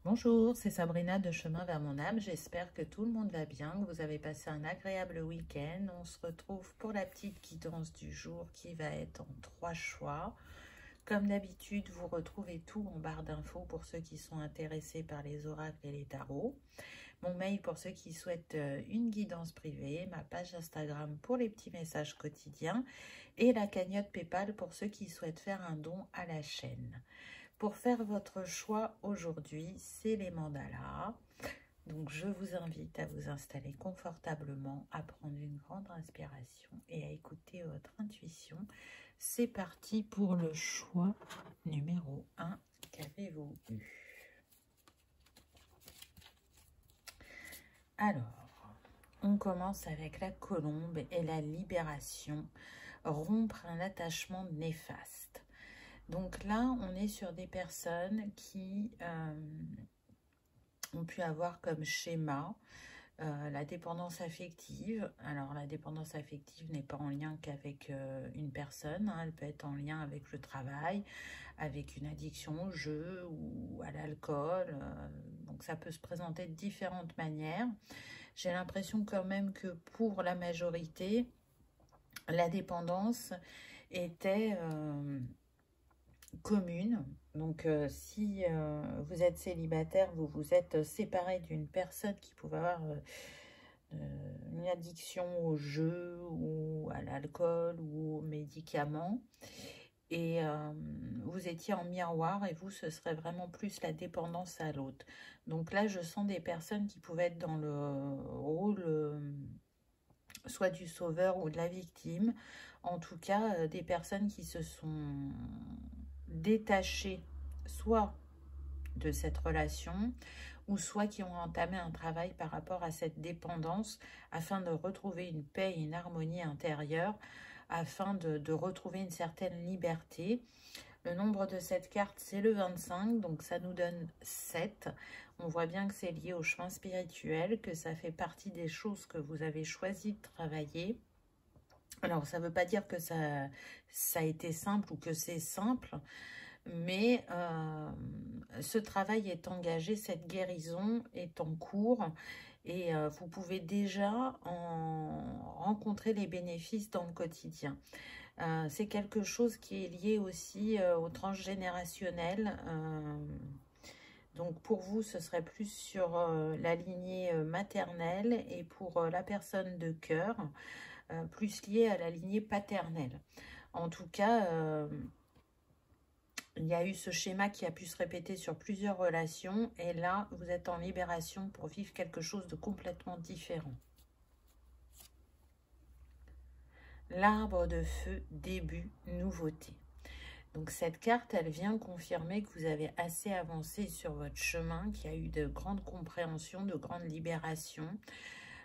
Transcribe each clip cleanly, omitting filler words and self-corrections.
Bonjour, c'est Sabrina de Chemin vers mon âme. J'espère que tout le monde va bien, que vous avez passé un agréable week-end. On se retrouve pour la petite guidance du jour qui va être en 3 choix. Comme d'habitude, vous retrouvez tout en barre d'infos pour ceux qui sont intéressés par les oracles et les tarots. Mon mail pour ceux qui souhaitent une guidance privée, ma page Instagram pour les petits messages quotidiens et la cagnotte PayPal pour ceux qui souhaitent faire un don à la chaîne. Pour faire votre choix aujourd'hui, c'est les mandalas. Donc, je vous invite à vous installer confortablement, à prendre une grande inspiration et à écouter votre intuition. C'est parti pour le choix numéro 1. Qu'avez-vous eu? Alors, on commence avec la colombe et la libération. Rompre un attachement néfaste. Donc là, on est sur des personnes qui ont pu avoir comme schéma la dépendance affective. Alors, la dépendance affective n'est pas en lien qu'avec une personne, hein. Elle peut être en lien avec le travail, avec une addiction au jeu ou à l'alcool. Donc, ça peut se présenter de différentes manières. J'ai l'impression quand même que pour la majorité, la dépendance était commune. Donc, si vous êtes célibataire, vous vous êtes séparé d'une personne qui pouvait avoir une addiction au jeu ou à l'alcool ou aux médicaments, et vous étiez en miroir, et vous, ce serait vraiment plus la dépendance à l'autre. Donc là, je sens des personnes qui pouvaient être dans le rôle soit du sauveur ou de la victime. En tout cas, des personnes qui se sont détachées soit de cette relation, ou soit qui ont entamé un travail par rapport à cette dépendance afin de retrouver une paix et une harmonie intérieure, afin de retrouver une certaine liberté. Le nombre de cette carte, c'est le 25, donc ça nous donne 7. On voit bien que c'est lié au chemin spirituel, que ça fait partie des choses que vous avez choisi de travailler. Alors, ça ne veut pas dire que ça a été simple ou que c'est simple, mais ce travail est engagé, cette guérison est en cours, et vous pouvez déjà en rencontrer les bénéfices dans le quotidien. C'est quelque chose qui est lié aussi au transgénérationnel. Donc pour vous, ce serait plus sur la lignée maternelle, et pour la personne de cœur, plus lié à la lignée paternelle. En tout cas, il y a eu ce schéma qui a pu se répéter sur plusieurs relations, et là, vous êtes en libération pour vivre quelque chose de complètement différent. L'arbre de feu, début, nouveauté. Donc cette carte, elle vient confirmer que vous avez assez avancé sur votre chemin, qu'il y a eu de grandes compréhensions, de grandes libérations.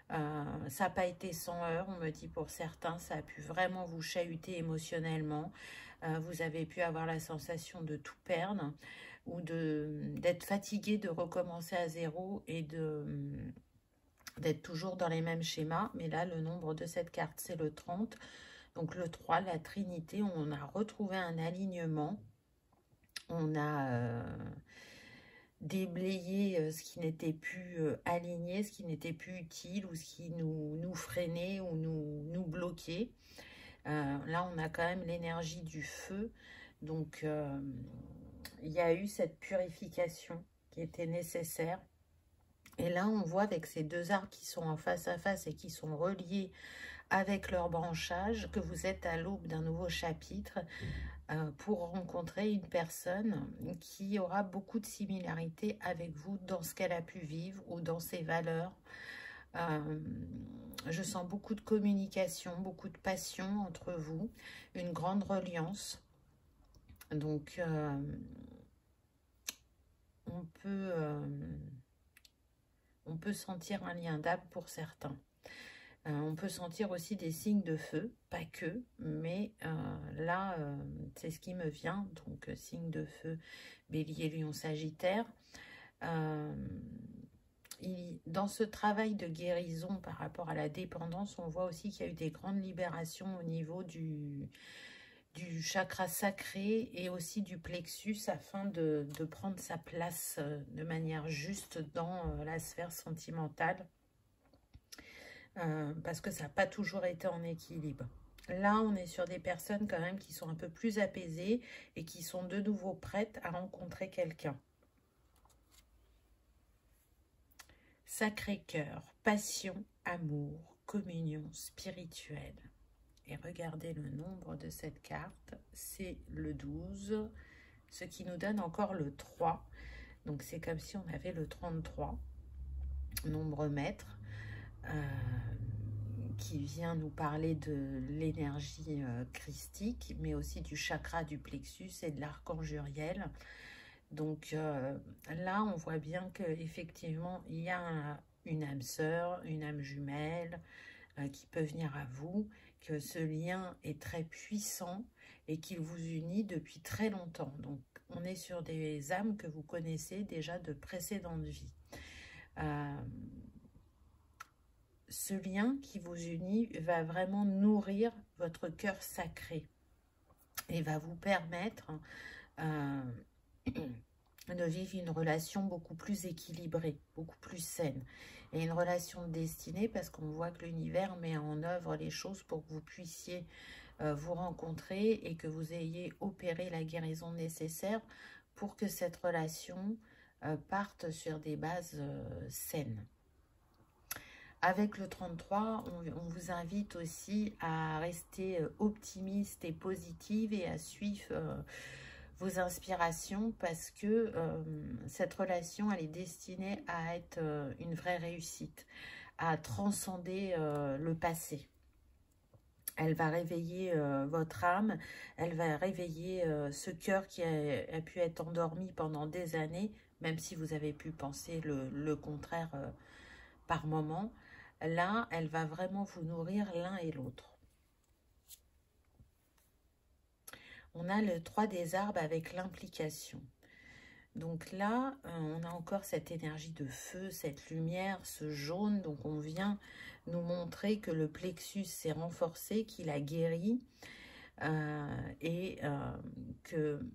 Ça n'a pas été sans heurts, on me dit pour certains, ça a pu vraiment vous chahuter émotionnellement. Vous avez pu avoir la sensation de tout perdre, ou d'être fatigué, de recommencer à zéro et d'être toujours dans les mêmes schémas. Mais là, le nombre de cette carte, c'est le 30. Donc le 3, la Trinité, on a retrouvé un alignement. On a déblayé ce qui n'était plus aligné, ce qui n'était plus utile, ou ce qui nous freinait ou nous bloquait. Là, on a quand même l'énergie du feu. Donc, il y a eu cette purification qui était nécessaire. Et là, on voit avec ces deux arbres qui sont en face à face et qui sont reliés avec leur branchage, que vous êtes à l'aube d'un nouveau chapitre pour rencontrer une personne qui aura beaucoup de similarités avec vous dans ce qu'elle a pu vivre ou dans ses valeurs. Je sens beaucoup de communication, beaucoup de passion entre vous, une grande reliance. Donc, on peut sentir un lien d'âme pour certains. On peut sentir aussi des signes de feu, pas que, mais là, c'est ce qui me vient. Donc, signe de feu, Bélier, Lion, Sagittaire. Dans ce travail de guérison par rapport à la dépendance, on voit aussi qu'il y a eu des grandes libérations au niveau du chakra sacré et aussi du plexus afin de prendre sa place de manière juste dans la sphère sentimentale parce que ça n'a pas toujours été en équilibre. Là, on est sur des personnes quand même qui sont un peu plus apaisées et qui sont de nouveau prêtes à rencontrer quelqu'un. Sacré-Cœur, passion, amour, communion spirituelle. Et regardez le nombre de cette carte, c'est le 12, ce qui nous donne encore le 3. Donc c'est comme si on avait le 33, nombre maître, qui vient nous parler de l'énergie christique, mais aussi du chakra du plexus et de l'archange Uriel. Donc là, on voit bien qu'effectivement, il y a une âme sœur, une âme jumelle qui peut venir à vous, que ce lien est très puissant et qu'il vous unit depuis très longtemps. Donc, on est sur des âmes que vous connaissez déjà de précédentes vies. Ce lien qui vous unit va vraiment nourrir votre cœur sacré et va vous permettre de vivre une relation beaucoup plus équilibrée, beaucoup plus saine. Et une relation de destinée parce qu'on voit que l'univers met en œuvre les choses pour que vous puissiez vous rencontrer et que vous ayez opéré la guérison nécessaire pour que cette relation parte sur des bases saines. Avec le 33, on vous invite aussi à rester optimiste et positive et à suivre vos inspirations parce que cette relation, elle est destinée à être une vraie réussite, à transcender le passé. Elle va réveiller votre âme, elle va réveiller ce cœur qui a pu être endormi pendant des années, même si vous avez pu penser le contraire par moment. Là, elle va vraiment vous nourrir l'un et l'autre. On a le 3 des arbres avec l'implication. Donc là, on a encore cette énergie de feu, cette lumière, ce jaune. Donc on vient nous montrer que le plexus s'est renforcé, qu'il a guéri et que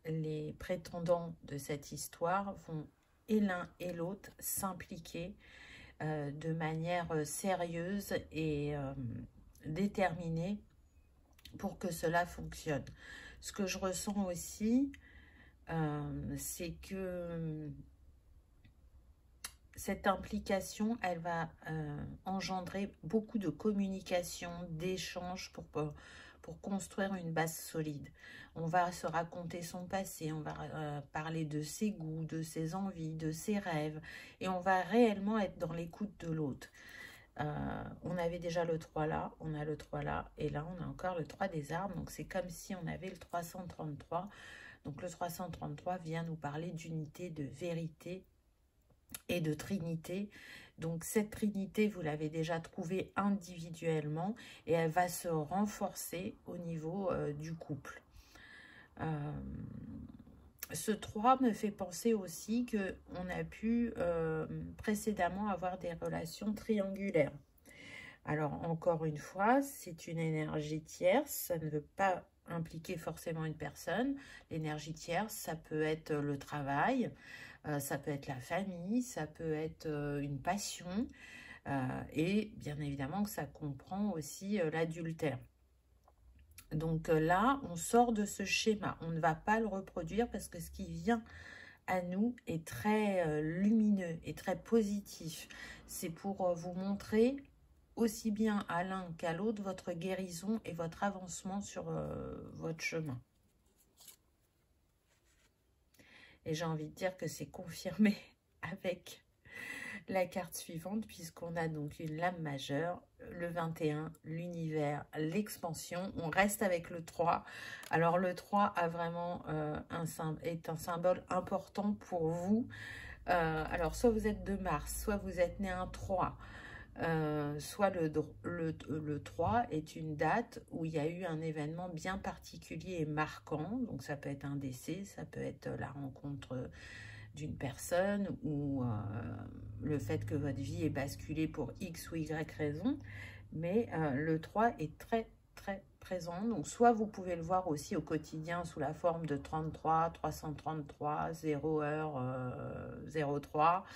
les prétendants de cette histoire vont et l'un et l'autre s'impliquer de manière sérieuse et déterminée pour que cela fonctionne. Ce que je ressens aussi, c'est que cette implication, elle va engendrer beaucoup de communication, d'échanges pour construire une base solide. On va se raconter son passé, on va parler de ses goûts, de ses envies, de ses rêves, et on va réellement être dans l'écoute de l'autre. On avait déjà le 3 là, on a le 3 là, et là on a encore le 3 des arbres, donc c'est comme si on avait le 333. Donc le 333 vient nous parler d'unité, de vérité et de trinité. Donc cette trinité, vous l'avez déjà trouvée individuellement et elle va se renforcer au niveau du couple. Ce 3 me fait penser aussi qu'on a pu précédemment avoir des relations triangulaires. Alors, encore une fois, c'est une énergie tierce, ça ne veut pas impliquer forcément une personne. L'énergie tierce, ça peut être le travail, ça peut être la famille, ça peut être une passion, et bien évidemment que ça comprend aussi l'adultère. Donc là, on sort de ce schéma. On ne va pas le reproduire parce que ce qui vient à nous est très lumineux et très positif. C'est pour vous montrer aussi bien à l'un qu'à l'autre votre guérison et votre avancement sur votre chemin. Et j'ai envie de dire que c'est confirmé avec la carte suivante, puisqu'on a donc une lame majeure, le 21, l'univers, l'expansion. On reste avec le 3. Alors le 3 a vraiment est un symbole important pour vous. Alors soit vous êtes de Mars, soit vous êtes né un 3. Soit le 3 est une date où il y a eu un événement bien particulier et marquant. Donc ça peut être un décès, ça peut être la rencontre d'une personne ou le fait que votre vie est basculée pour X ou Y raison. Mais le 3 est très très présent. Donc, soit vous pouvez le voir aussi au quotidien sous la forme de 33, 333, 0 heure 03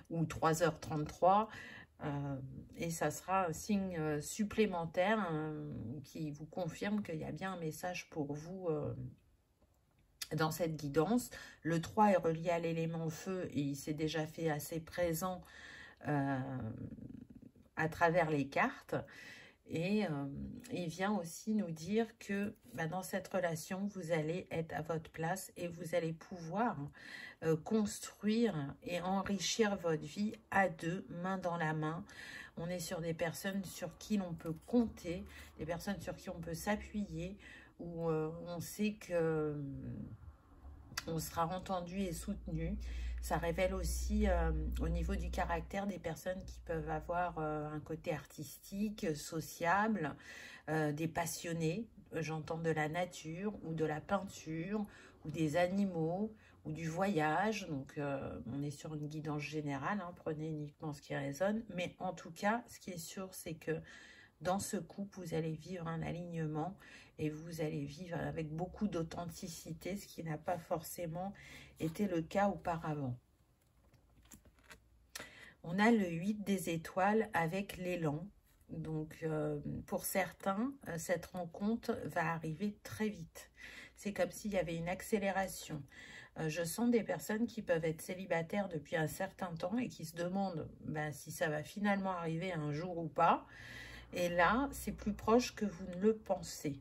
ou 3h33. Et ça sera un signe supplémentaire qui vous confirme qu'il y a bien un message pour vous dans cette guidance. Le 3 est relié à l'élément feu et il s'est déjà fait assez présent à travers les cartes. Et il vient aussi nous dire que dans cette relation, vous allez être à votre place et vous allez pouvoir construire et enrichir votre vie à deux, main dans la main. On est sur des personnes sur qui l'on peut compter, des personnes sur qui on peut s'appuyer, où on sait que on sera entendu et soutenu. Ça révèle aussi au niveau du caractère des personnes qui peuvent avoir un côté artistique, sociable, des passionnés, j'entends de la nature ou de la peinture ou des animaux ou du voyage. Donc on est sur une guidance générale, hein, prenez uniquement ce qui résonne. Mais en tout cas, ce qui est sûr, c'est que dans ce couple, vous allez vivre un alignement et vous allez vivre avec beaucoup d'authenticité, ce qui n'a pas forcément été le cas auparavant. On a le 8 des étoiles avec l'élan. Donc, pour certains, cette rencontre va arriver très vite. C'est comme s'il y avait une accélération. Je sens des personnes qui peuvent être célibataires depuis un certain temps et qui se demandent si ça va finalement arriver un jour ou pas. Et là, c'est plus proche que vous ne le pensez.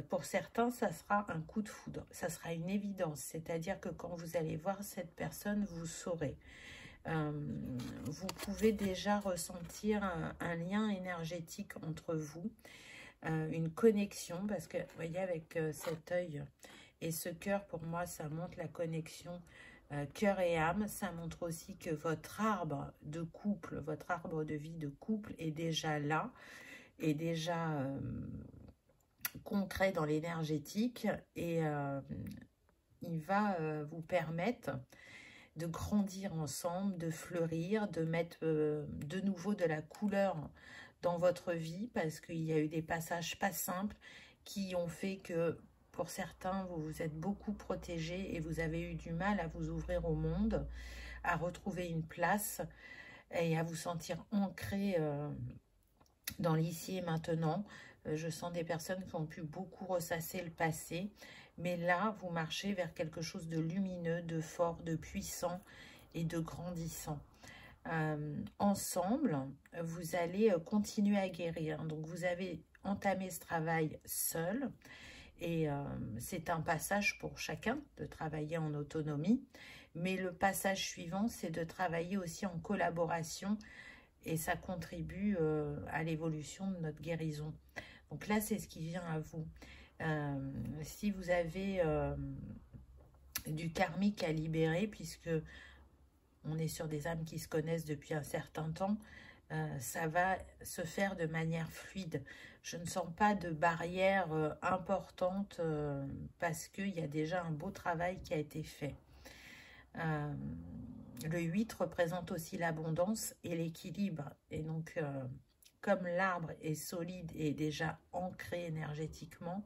Pour certains, ça sera un coup de foudre. Ça sera une évidence. C'est-à-dire que quand vous allez voir cette personne, vous saurez. Vous pouvez déjà ressentir un lien énergétique entre vous. Une connexion. Parce que, vous voyez, avec cet œil et ce cœur, pour moi, ça montre la connexion cœur et âme. Ça montre aussi que votre arbre de couple, votre arbre de vie de couple est déjà là, est déjà concret dans l'énergétique et il va vous permettre de grandir ensemble, de fleurir, de mettre de nouveau de la couleur dans votre vie parce qu'il y a eu des passages pas simples qui ont fait que pour certains, vous vous êtes beaucoup protégés et vous avez eu du mal à vous ouvrir au monde, à retrouver une place et à vous sentir ancré dans l'ici et maintenant. Je sens des personnes qui ont pu beaucoup ressasser le passé. Mais là, vous marchez vers quelque chose de lumineux, de fort, de puissant et de grandissant. Ensemble, vous allez continuer à guérir. Donc, vous avez entamé ce travail seul. Et c'est un passage pour chacun de travailler en autonomie. Mais le passage suivant, c'est de travailler aussi en collaboration. Et ça contribue à l'évolution de notre guérison. Donc là, c'est ce qui vient à vous. Si vous avez du karmique à libérer, puisque on est sur des âmes qui se connaissent depuis un certain temps, ça va se faire de manière fluide. Je ne sens pas de barrière importante parce qu'il y a déjà un beau travail qui a été fait. Le 8 représente aussi l'abondance et l'équilibre. Et donc, comme l'arbre est solide et déjà ancré énergétiquement,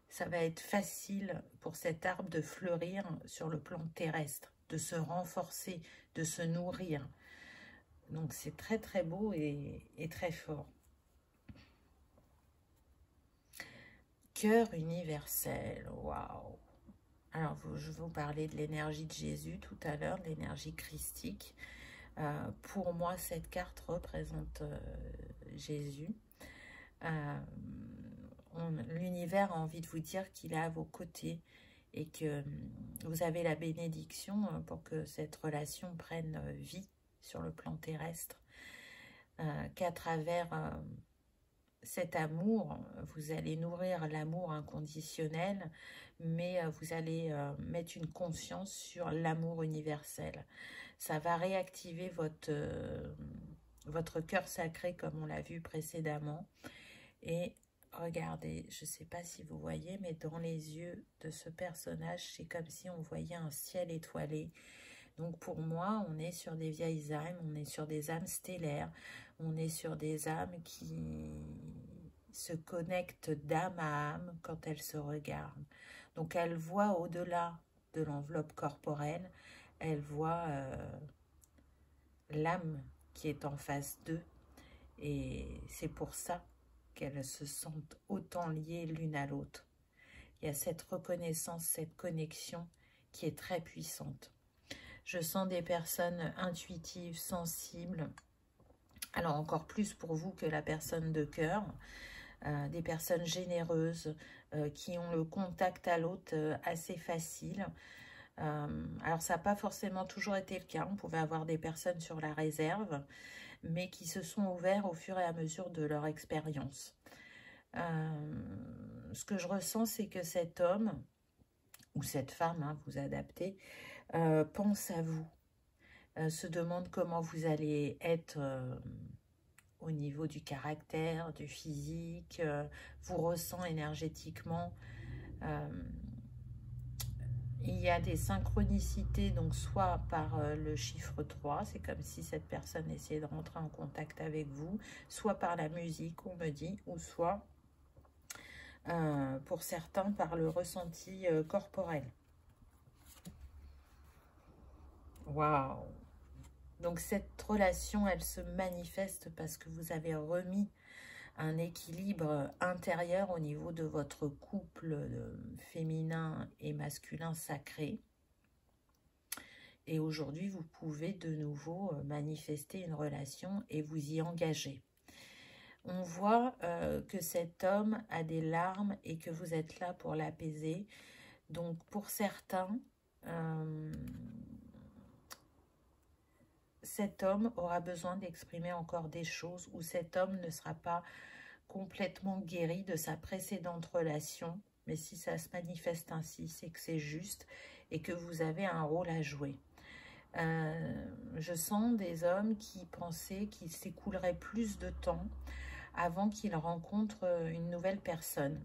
ça va être facile pour cet arbre de fleurir sur le plan terrestre, de se renforcer, de se nourrir. Donc, c'est très, très beau et très fort. Cœur universel, waouh! Alors, je vais vous parler de l'énergie de Jésus tout à l'heure, de l'énergie christique. Pour moi, cette carte représente Jésus. L'univers a envie de vous dire qu'il est à vos côtés et que vous avez la bénédiction pour que cette relation prenne vie sur le plan terrestre. Qu'à travers cet amour, vous allez nourrir l'amour inconditionnel, mais vous allez mettre une conscience sur l'amour universel. Ça va réactiver votre cœur sacré comme on l'a vu précédemment. Et regardez, je ne sais pas si vous voyez, mais dans les yeux de ce personnage, c'est comme si on voyait un ciel étoilé. Donc pour moi, on est sur des vieilles âmes, on est sur des âmes stellaires, on est sur des âmes qui se connectent d'âme à âme quand elles se regardent. Donc elles voient au-delà de l'enveloppe corporelle, elles voient l'âme qui est en face d'eux. Et c'est pour ça qu'elles se sentent autant liées l'une à l'autre. Il y a cette reconnaissance, cette connexion qui est très puissante. Je sens des personnes intuitives, sensibles. Alors encore plus pour vous que la personne de cœur. Des personnes généreuses qui ont le contact à l'autre assez facile. Alors ça n'a pas forcément toujours été le cas. On pouvait avoir des personnes sur la réserve, mais qui se sont ouverts au fur et à mesure de leur expérience. Ce que je ressens, c'est que cet homme, ou cette femme, hein, vous adaptez, pense à vous, se demande comment vous allez être au niveau du caractère, du physique, vous ressent énergétiquement. Il y a des synchronicités, donc soit par le chiffre 3, c'est comme si cette personne essayait de rentrer en contact avec vous, soit par la musique, on me dit, ou soit, pour certains, par le ressenti corporel. Waouh! Donc cette relation, elle se manifeste parce que vous avez remis un équilibre intérieur au niveau de votre couple féminin et masculin sacré. Et aujourd'hui, vous pouvez de nouveau manifester une relation et vous y engager. On voit que cet homme a des larmes et que vous êtes là pour l'apaiser. Donc pour certains, cet homme aura besoin d'exprimer encore des choses ou cet homme ne sera pas complètement guéri de sa précédente relation. Mais si ça se manifeste ainsi, c'est que c'est juste et que vous avez un rôle à jouer. Je sens des hommes qui pensaient qu'il s'écoulerait plus de temps avant qu'ils rencontrent une nouvelle personne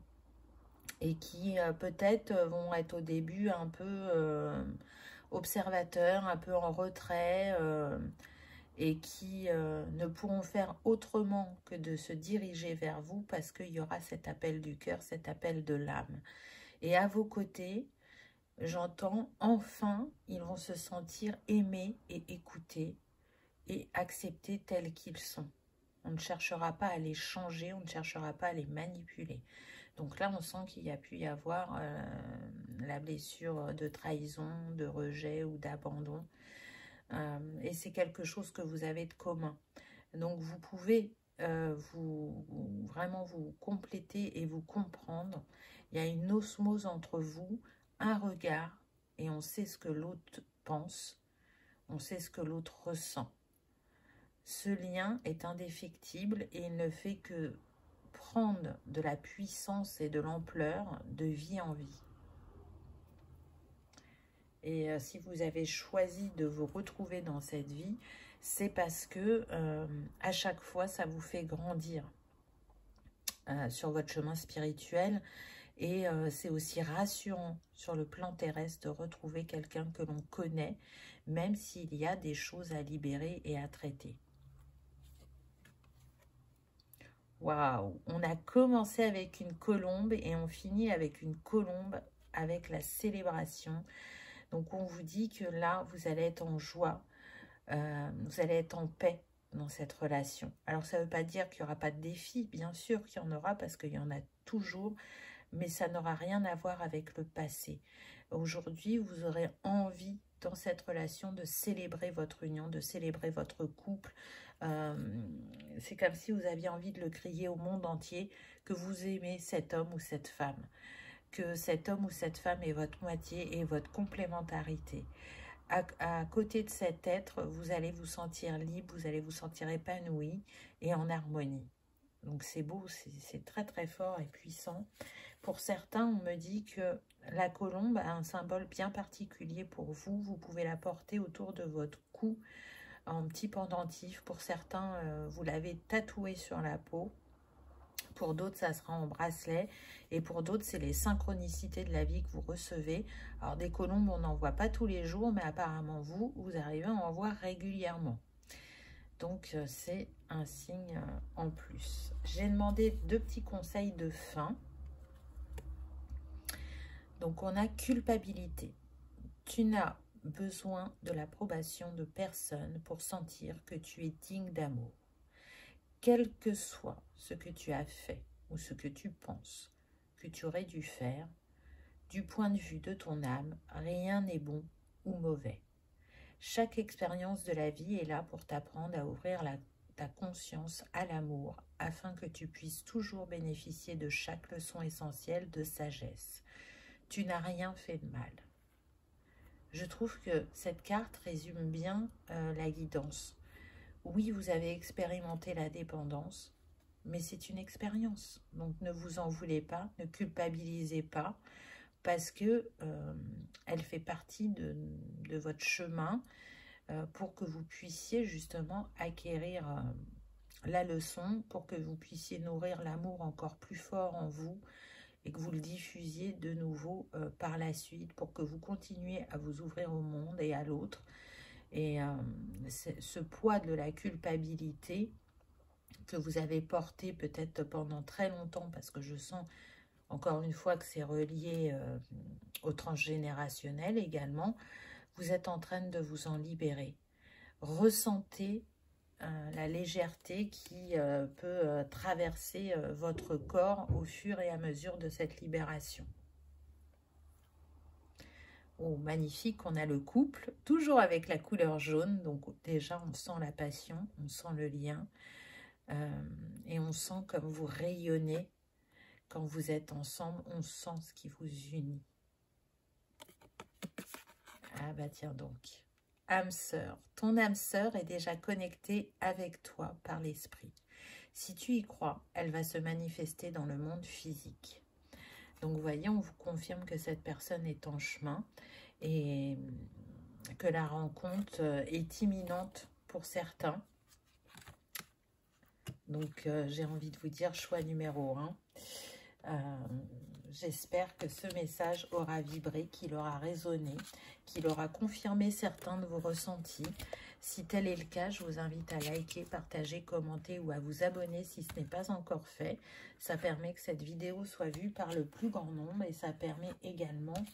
et qui peut-être vont être au début un peu observateurs, un peu en retrait et qui ne pourront faire autrement que de se diriger vers vous parce qu'il y aura cet appel du cœur, cet appel de l'âme. Et à vos côtés, j'entends enfin, ils vont se sentir aimés et écoutés et acceptés tels qu'ils sont. On ne cherchera pas à les changer, on ne cherchera pas à les manipuler. Donc là, on sent qu'il y a pu y avoir la blessure de trahison, de rejet ou d'abandon. Et c'est quelque chose que vous avez de commun. Donc vous pouvez vraiment vous compléter et vous comprendre. Il y a une osmose entre vous, un regard, et on sait ce que l'autre pense, on sait ce que l'autre ressent. Ce lien est indéfectible et il ne fait que prendre de la puissance et de l'ampleur de vie en vie. Et si vous avez choisi de vous retrouver dans cette vie, c'est parce que à chaque fois, ça vous fait grandir sur votre chemin spirituel. Et c'est aussi rassurant sur le plan terrestre de retrouver quelqu'un que l'on connaît, même s'il y a des choses à libérer et à traiter. Waouh! On a commencé avec une colombe et on finit avec une colombe avec la célébration. Donc on vous dit que là, vous allez être en joie, vous allez être en paix dans cette relation. Alors ça ne veut pas dire qu'il n'y aura pas de défis, bien sûr qu'il y en aura parce qu'il y en a toujours, mais ça n'aura rien à voir avec le passé. Aujourd'hui, vous aurez envie dans cette relation de célébrer votre union, de célébrer votre couple. C'est comme si vous aviez envie de le crier au monde entier que vous aimez cet homme ou cette femme. Que cet homme ou cette femme est votre moitié et votre complémentarité. À côté de cet être, vous allez vous sentir libre, vous allez vous sentir épanoui et en harmonie. Donc c'est beau, c'est très très fort et puissant. Pour certains, on me dit que la colombe a un symbole bien particulier pour vous. Vous pouvez la porter autour de votre cou en petit pendentif. Pour certains, vous l'avez tatoué sur la peau. Pour d'autres, ça sera en bracelet. Et pour d'autres, c'est les synchronicités de la vie que vous recevez. Alors, des colombes, on n'en voit pas tous les jours, mais apparemment, vous arrivez à en voir régulièrement. Donc, c'est un signe en plus. J'ai demandé 2 petits conseils de fin. Donc, on a culpabilité. Tu n'as besoin de l'approbation de personne pour sentir que tu es digne d'amour. Quel que soit ce que tu as fait ou ce que tu penses que tu aurais dû faire, du point de vue de ton âme, rien n'est bon ou mauvais. Chaque expérience de la vie est là pour t'apprendre à ouvrir ta conscience à l'amour, afin que tu puisses toujours bénéficier de chaque leçon essentielle de sagesse. Tu n'as rien fait de mal. Je trouve que cette carte résume bien la guidance. Oui, vous avez expérimenté la dépendance, mais c'est une expérience. Donc ne vous en voulez pas, ne culpabilisez pas, parce que elle fait partie de votre chemin pour que vous puissiez justement acquérir la leçon, pour que vous puissiez nourrir l'amour encore plus fort en vous et que vous le diffusiez de nouveau par la suite, pour que vous continuiez à vous ouvrir au monde et à l'autre. Et ce poids de la culpabilité que vous avez porté peut-être pendant très longtemps, parce que je sens encore une fois que c'est relié au transgénérationnel également, vous êtes en train de vous en libérer. Ressentez la légèreté qui peut traverser votre corps au fur et à mesure de cette libération. Oh, magnifique, on a le couple, toujours avec la couleur jaune, donc déjà on sent la passion, on sent le lien, et on sent comme vous rayonnez quand vous êtes ensemble, on sent ce qui vous unit. Ah bah tiens donc, âme sœur, ton âme sœur est déjà connectée avec toi par l'esprit. Si tu y crois, elle va se manifester dans le monde physique. Donc vous voyez, on vous confirme que cette personne est en chemin et que la rencontre est imminente pour certains. Donc j'ai envie de vous dire choix numéro 1. J'espère que ce message aura vibré, qu'il aura résonné, qu'il aura confirmé certains de vos ressentis. Si tel est le cas, je vous invite à liker, partager, commenter ou à vous abonner si ce n'est pas encore fait. Ça permet que cette vidéo soit vue par le plus grand nombre et ça permet également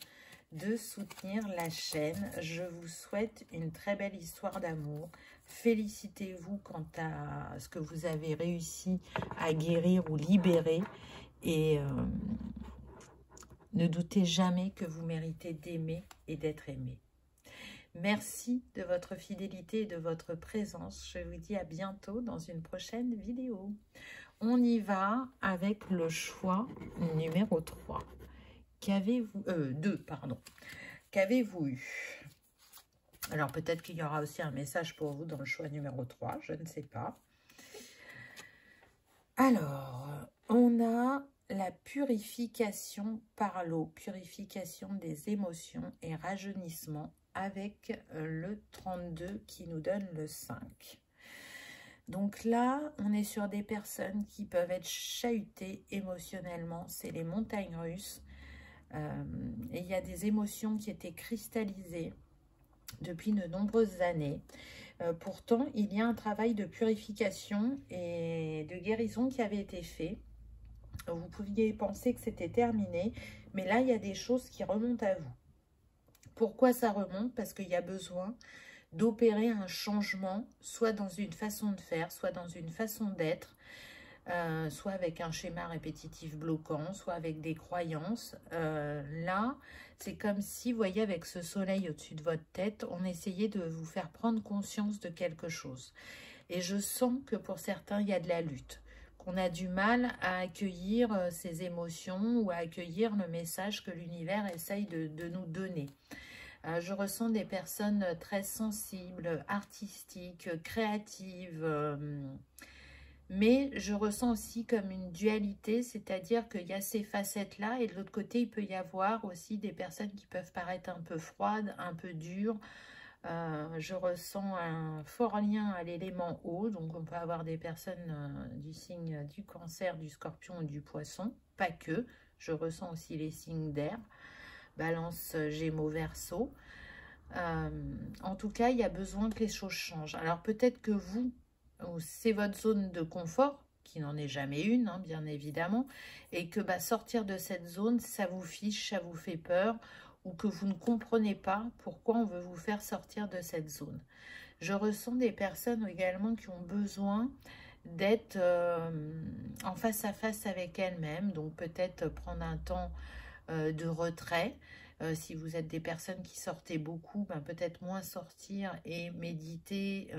de soutenir la chaîne. Je vous souhaite une très belle histoire d'amour. Félicitez-vous quant à ce que vous avez réussi à guérir ou libérer. Et ne doutez jamais que vous méritez d'aimer et d'être aimé. Merci de votre fidélité et de votre présence. Je vous dis à bientôt dans une prochaine vidéo. On y va avec le choix numéro 3. Qu'avez-vous... 2, pardon. Qu'avez-vous eu? Alors peut-être qu'il y aura aussi un message pour vous dans le choix numéro 3, je ne sais pas. Alors, on a la purification par l'eau, purification des émotions et rajeunissement avec le 32 qui nous donne le 5. Donc là, on est sur des personnes qui peuvent être chahutées émotionnellement, c'est les montagnes russes. Et il y a des émotions qui étaient cristallisées depuis de nombreuses années. Pourtant, il y a un travail de purification et de guérison qui avait été fait. Vous pouviez penser que c'était terminé, mais là, il y a des choses qui remontent à vous. Pourquoi ça remonte? Parce qu'il y a besoin d'opérer un changement, soit dans une façon de faire, soit dans une façon d'être, soit avec un schéma répétitif bloquant, soit avec des croyances. Là, c'est comme si, vous voyez, avec ce soleil au-dessus de votre tête, on essayait de vous faire prendre conscience de quelque chose. Et je sens que pour certains, il y a de la lutte, qu'on a du mal à accueillir ces émotions ou à accueillir le message que l'univers essaye de nous donner. Je ressens des personnes très sensibles, artistiques, créatives, mais je ressens aussi comme une dualité, c'est-à-dire qu'il y a ces facettes-là et de l'autre côté, il peut y avoir aussi des personnes qui peuvent paraître un peu froides, un peu dures. Je ressens un fort lien à l'élément eau, donc on peut avoir des personnes du signe du Cancer, du Scorpion ou du Poisson, pas que. Je ressens aussi les signes d'air, Balance, Gémeaux, Verseau. En tout cas, il y a besoin que les choses changent. Alors peut-être que vous, où c'est votre zone de confort, qui n'en est jamais une, hein, bien évidemment, et que sortir de cette zone, ça vous fiche, ça vous fait peur, ou que vous ne comprenez pas pourquoi on veut vous faire sortir de cette zone. Je ressens des personnes également qui ont besoin d'être en face à face avec elles-mêmes, donc peut-être prendre un temps de retrait. Si vous êtes des personnes qui sortez beaucoup, peut-être moins sortir et méditer,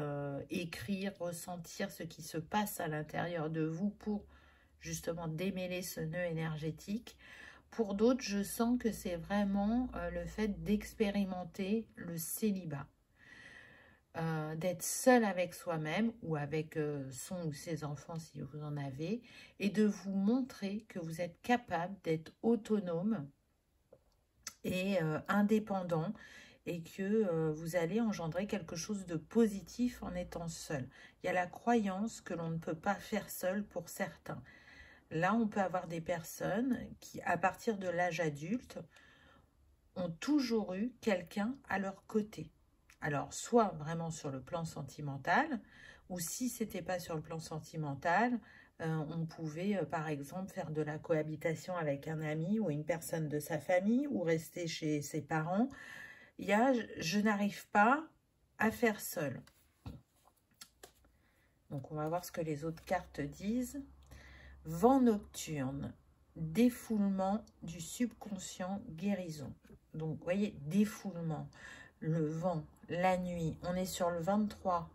écrire, ressentir ce qui se passe à l'intérieur de vous pour justement démêler ce nœud énergétique. Pour d'autres, je sens que c'est vraiment le fait d'expérimenter le célibat. D'être seul avec soi-même ou avec son ou ses enfants si vous en avez, et de vous montrer que vous êtes capable d'être autonome et indépendant, et que vous allez engendrer quelque chose de positif en étant seul. Il y a la croyance que l'on ne peut pas faire seul pour certains. Là, on peut avoir des personnes qui, à partir de l'âge adulte, ont toujours eu quelqu'un à leur côté. Alors, soit vraiment sur le plan sentimental, ou si ce n'était pas sur le plan sentimental, on pouvait, par exemple, faire de la cohabitation avec un ami ou une personne de sa famille, ou rester chez ses parents. Il y a « je n'arrive pas à faire seul ». Donc, on va voir ce que les autres cartes disent. Vent nocturne, défoulement du subconscient, guérison. Donc, vous voyez, défoulement, le vent, la nuit. On est sur le 23.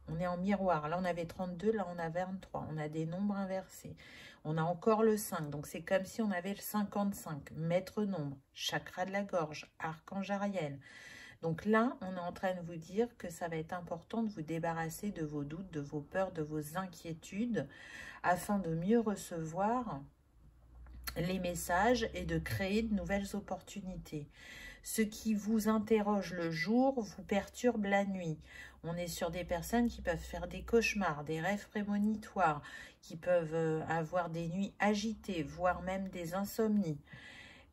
On est en miroir. Là, on avait 32, là, on a 23. On a des nombres inversés. On a encore le 5. Donc, c'est comme si on avait le 55. Maître nombre, chakra de la gorge, archange Ariel. Donc là, on est en train de vous dire que ça va être important de vous débarrasser de vos doutes, de vos peurs, de vos inquiétudes, afin de mieux recevoir les messages et de créer de nouvelles opportunités. Ce qui vous interroge le jour vous perturbe la nuit. On est sur des personnes qui peuvent faire des cauchemars, des rêves prémonitoires, qui peuvent avoir des nuits agitées, voire même des insomnies.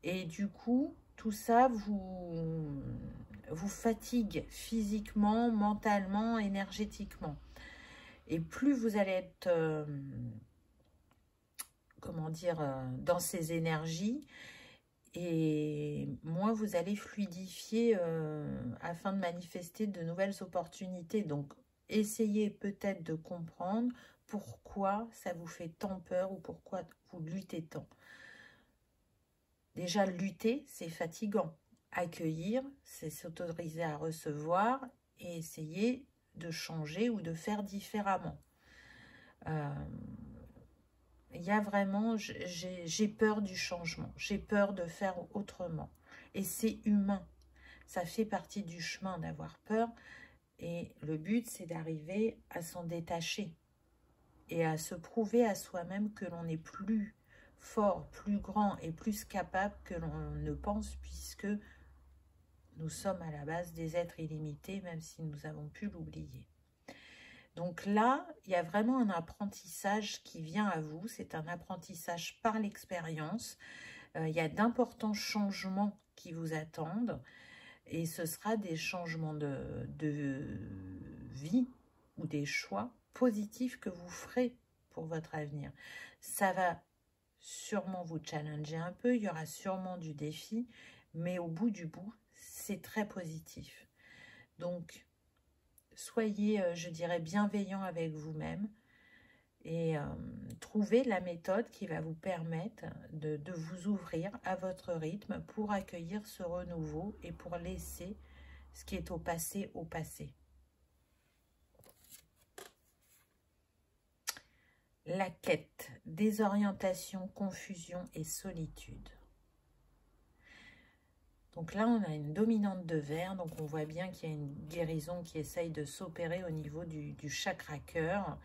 Et du coup, tout ça vous fatigue physiquement, mentalement, énergétiquement. Et plus vous allez être, comment dire, dans ces énergies, et moins vous allez fluidifier afin de manifester de nouvelles opportunités. Donc, essayez peut-être de comprendre pourquoi ça vous fait tant peur ou pourquoi vous luttez tant. Déjà, lutter, c'est fatigant. Accueillir, c'est s'autoriser à recevoir et essayer de changer ou de faire différemment. Il y a vraiment, j'ai peur du changement, j'ai peur de faire autrement. Et c'est humain, ça fait partie du chemin d'avoir peur. Et le but, c'est d'arriver à s'en détacher et à se prouver à soi-même que l'on est plus fort, plus grand et plus capable que l'on ne pense, puisque nous sommes à la base des êtres illimités, même si nous avons pu l'oublier. Donc là, il y a vraiment un apprentissage qui vient à vous. C'est un apprentissage par l'expérience. Il y a d'importants changements qui vous attendent. Et ce sera des changements de vie ou des choix positifs que vous ferez pour votre avenir. Ça va sûrement vous challenger un peu. Il y aura sûrement du défi. Mais au bout du bout, c'est très positif. Donc, soyez, je dirais, bienveillant avec vous-même et trouvez la méthode qui va vous permettre de vous ouvrir à votre rythme pour accueillir ce renouveau et pour laisser ce qui est au passé au passé. La quête, désorientation, confusion et solitude. Donc là, on a une dominante de verre, donc on voit bien qu'il y a une guérison qui essaye de s'opérer au niveau du chakra cœur,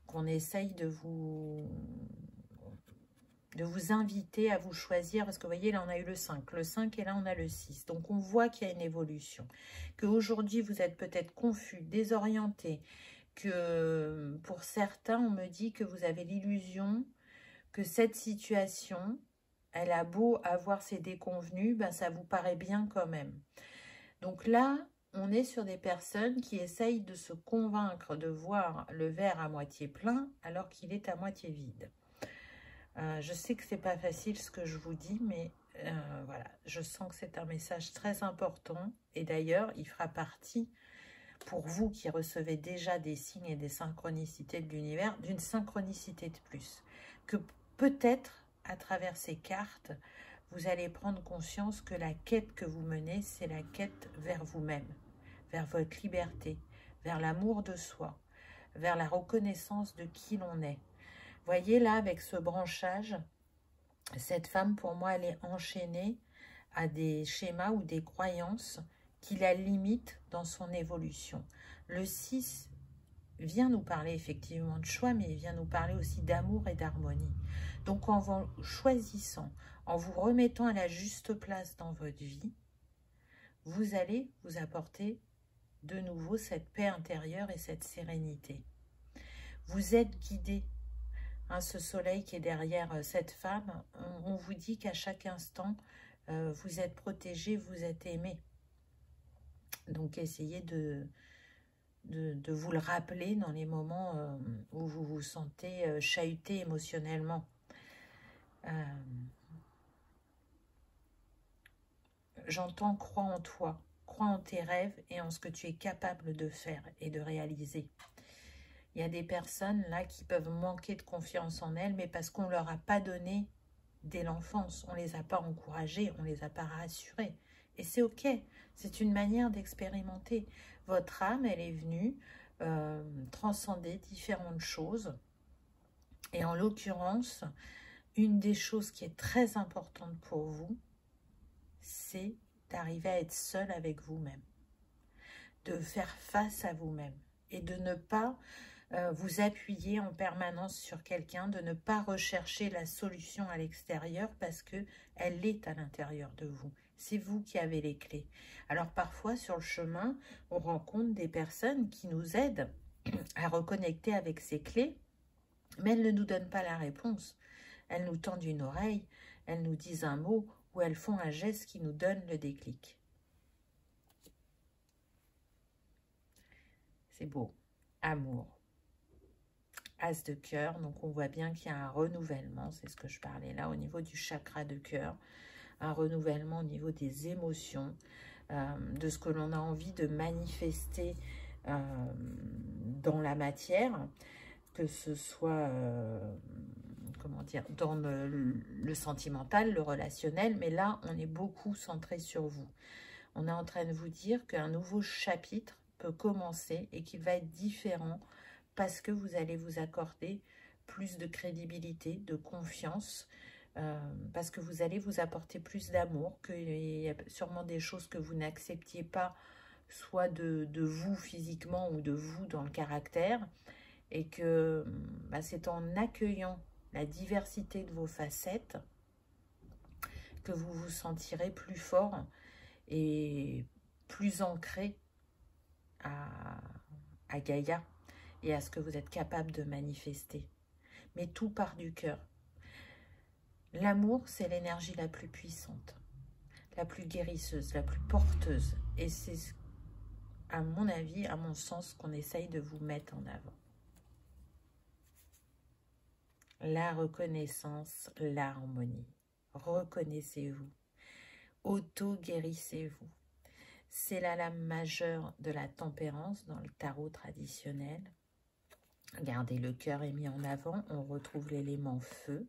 qu'on essaye de vous inviter à vous choisir, parce que vous voyez, là on a eu le 5 et là on a le 6. Donc on voit qu'il y a une évolution, qu'aujourd'hui vous êtes peut-être confus, désorienté, que pour certains, on me dit que vous avez l'illusion que cette situation, elle a beau avoir ses déconvenues, ça vous paraît bien quand même. Donc là, on est sur des personnes qui essayent de se convaincre de voir le verre à moitié plein alors qu'il est à moitié vide. Je sais que c'est pas facile ce que je vous dis, mais voilà, je sens que c'est un message très important. Et d'ailleurs, il fera partie, pour vous qui recevez déjà des signes et des synchronicités de l'univers, d'une synchronicité de plus. Que peut-être, à travers ces cartes, vous allez prendre conscience que la quête que vous menez, c'est la quête vers vous-même, vers votre liberté, vers l'amour de soi, vers la reconnaissance de qui l'on est. Voyez là, avec ce branchage, cette femme, pour moi, elle est enchaînée à des schémas ou des croyances qui la limitent dans son évolution. Le 6 vient nous parler effectivement de choix, mais il vient nous parler aussi d'amour et d'harmonie. Donc en vous choisissant, en vous remettant à la juste place dans votre vie, vous allez vous apporter de nouveau cette paix intérieure et cette sérénité. Vous êtes guidé. Hein, ce soleil qui est derrière cette femme, on vous dit qu'à chaque instant, vous êtes protégé, vous êtes aimé. Donc essayez de vous le rappeler dans les moments où vous vous sentez chahuté émotionnellement. J'entends crois en toi, crois en tes rêves et en ce que tu es capable de faire et de réaliser. Il y a des personnes là qui peuvent manquer de confiance en elles, mais parce qu'on ne leur a pas donné dès l'enfance, on ne les a pas encouragées, on ne les a pas rassurées. Et c'est ok, c'est une manière d'expérimenter. Votre âme, elle est venue transcender différentes choses. Et en l'occurrence, une des choses qui est très importante pour vous, c'est d'arriver à être seul avec vous-même, de faire face à vous-même et de ne pas vous appuyer en permanence sur quelqu'un, de ne pas rechercher la solution à l'extérieur parce qu'elle est à l'intérieur de vous. C'est vous qui avez les clés. Alors parfois, sur le chemin, on rencontre des personnes qui nous aident à reconnecter avec ces clés, mais elles ne nous donnent pas la réponse. Elles nous tendent une oreille, elles nous disent un mot ou elles font un geste qui nous donne le déclic. C'est beau. Amour. As de cœur, donc on voit bien qu'il y a un renouvellement, c'est ce que je parlais là, au niveau du chakra de cœur, un renouvellement au niveau des émotions, de ce que l'on a envie de manifester dans la matière, que ce soit, comment dire, dans le sentimental, le relationnel, mais là, on est beaucoup centré sur vous. On est en train de vous dire qu'un nouveau chapitre peut commencer et qu'il va être différent parce que vous allez vous accorder plus de crédibilité, de confiance, parce que vous allez vous apporter plus d'amour, qu'il y a sûrement des choses que vous n'acceptiez pas, soit de vous physiquement ou de vous dans le caractère, et que c'est en accueillant la diversité de vos facettes que vous vous sentirez plus fort et plus ancré à Gaïa et à ce que vous êtes capable de manifester. Mais tout part du cœur. L'amour, c'est l'énergie la plus puissante, la plus guérisseuse, la plus porteuse. Et c'est, à mon avis, à mon sens, qu'on essaye de vous mettre en avant. La reconnaissance, l'harmonie. Reconnaissez-vous. Auto-guérissez-vous. C'est la lame majeure de la tempérance dans le tarot traditionnel. Regardez, le cœur est mis en avant, on retrouve l'élément feu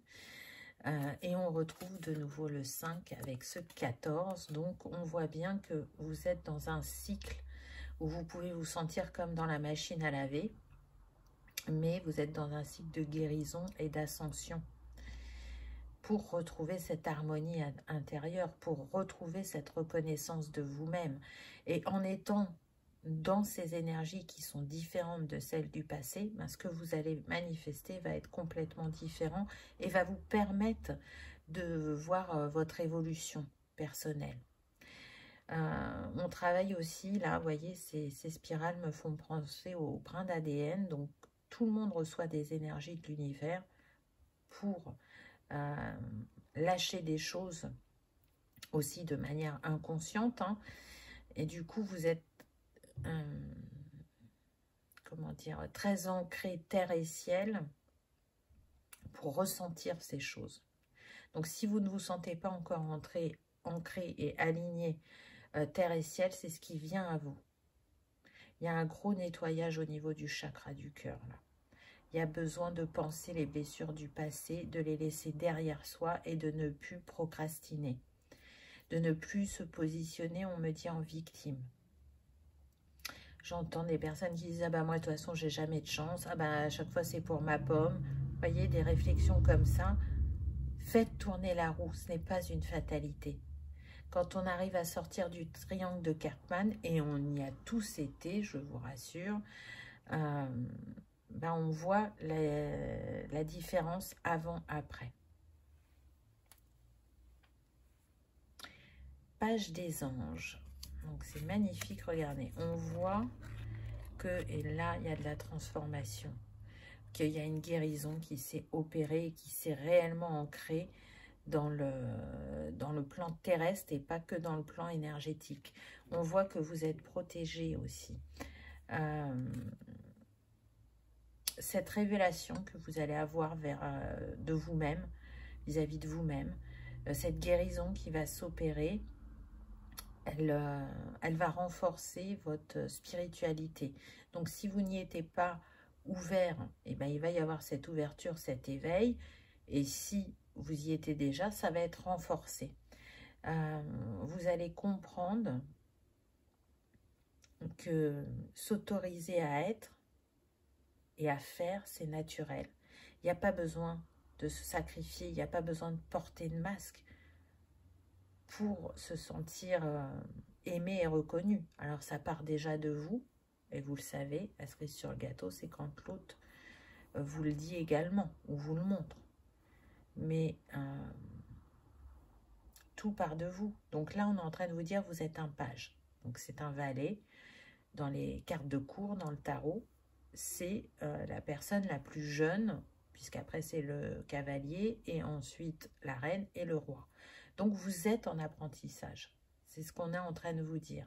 et on retrouve de nouveau le 5 avec ce 14. Donc on voit bien que vous êtes dans un cycle où vous pouvez vous sentir comme dans la machine à laver, mais vous êtes dans un cycle de guérison et d'ascension pour retrouver cette harmonie intérieure, pour retrouver cette reconnaissance de vous-même. Et en étant dans ces énergies qui sont différentes de celles du passé, ce que vous allez manifester va être complètement différent et va vous permettre de voir votre évolution personnelle. On travaille aussi, là, vous voyez, ces spirales me font penser au brin d'ADN, donc tout le monde reçoit des énergies de l'univers pour lâcher des choses aussi de manière inconsciente, hein. Et du coup, vous êtes comment dire, très ancré terre et ciel pour ressentir ces choses. Donc, si vous ne vous sentez pas encore ancré et aligné terre et ciel, c'est ce qui vient à vous. Il y a un gros nettoyage au niveau du chakra du cœur, là. Il y a besoin de penser les blessures du passé, de les laisser derrière soi et de ne plus procrastiner. De ne plus se positionner, on me dit, en victime. J'entends des personnes qui disent « Ah bah moi, de toute façon, j'ai jamais de chance. Ah bah à chaque fois, c'est pour ma pomme. » Vous voyez, des réflexions comme ça. Faites tourner la roue, ce n'est pas une fatalité. Quand on arrive à sortir du triangle de Karpman, et on y a tous été, je vous rassure, ben on voit la différence avant-après. Page des anges. Donc c'est magnifique, regardez. On voit que, et là, il y a de la transformation, qu'il y a une guérison qui s'est opérée et qui s'est réellement ancrée dans le plan terrestre et pas que dans le plan énergétique. On voit que vous êtes protégé aussi. Cette révélation que vous allez avoir de vous-même, vis-à-vis de vous-même, cette guérison qui va s'opérer, elle va renforcer votre spiritualité. Donc, si vous n'y étiez pas ouvert, eh ben, il va y avoir cette ouverture, cet éveil. Et si vous y étiez déjà, ça va être renforcé. Vous allez comprendre que s'autoriser à être et à faire, c'est naturel. Il n'y a pas besoin de se sacrifier, il n'y a pas besoin de porter de masque pour se sentir aimé et reconnu. Alors ça part déjà de vous, et vous le savez, la cerise sur le gâteau, c'est quand l'autre vous le dit également, ou vous le montre. Mais tout part de vous. Donc là, on est en train de vous dire, vous êtes un page. Donc c'est un valet. Dans les cartes de cour, dans le tarot, c'est la personne la plus jeune, puisqu'après c'est le cavalier, et ensuite la reine et le roi. Donc vous êtes en apprentissage. C'est ce qu'on est en train de vous dire.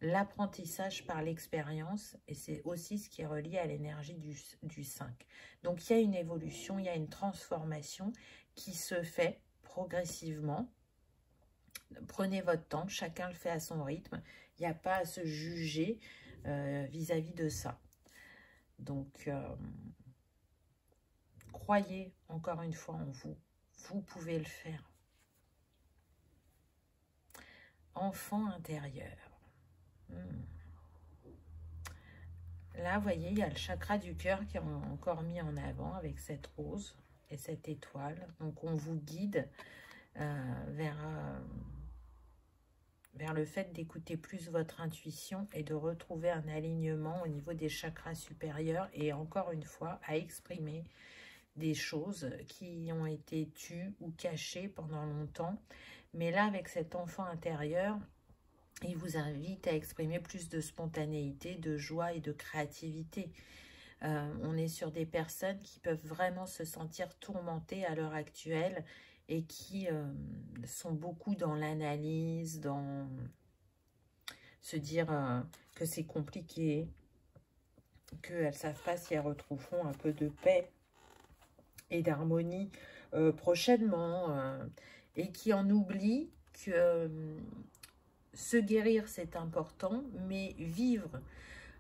L'apprentissage par l'expérience, et c'est aussi ce qui est relié à l'énergie du 5. Donc il y a une évolution, il y a une transformation qui se fait progressivement. Prenez votre temps, chacun le fait à son rythme. Il n'y a pas à se juger vis-à-vis de ça. Donc, croyez encore une fois en vous. Vous pouvez le faire. Enfant intérieur. Là, vous voyez, il y a le chakra du cœur qui est encore mis en avant avec cette rose et cette étoile. Donc, on vous guide vers le fait d'écouter plus votre intuition et de retrouver un alignement au niveau des chakras supérieurs et encore une fois à exprimer des choses qui ont été tues ou cachées pendant longtemps. Mais là, avec cet enfant intérieur, il vous invite à exprimer plus de spontanéité, de joie et de créativité. On est sur des personnes qui peuvent vraiment se sentir tourmentées à l'heure actuelle et qui sont beaucoup dans l'analyse, dans se dire que c'est compliqué, qu'elles ne savent pas si elles retrouveront un peu de paix et d'harmonie prochainement, et qui en oublient que se guérir c'est important, mais vivre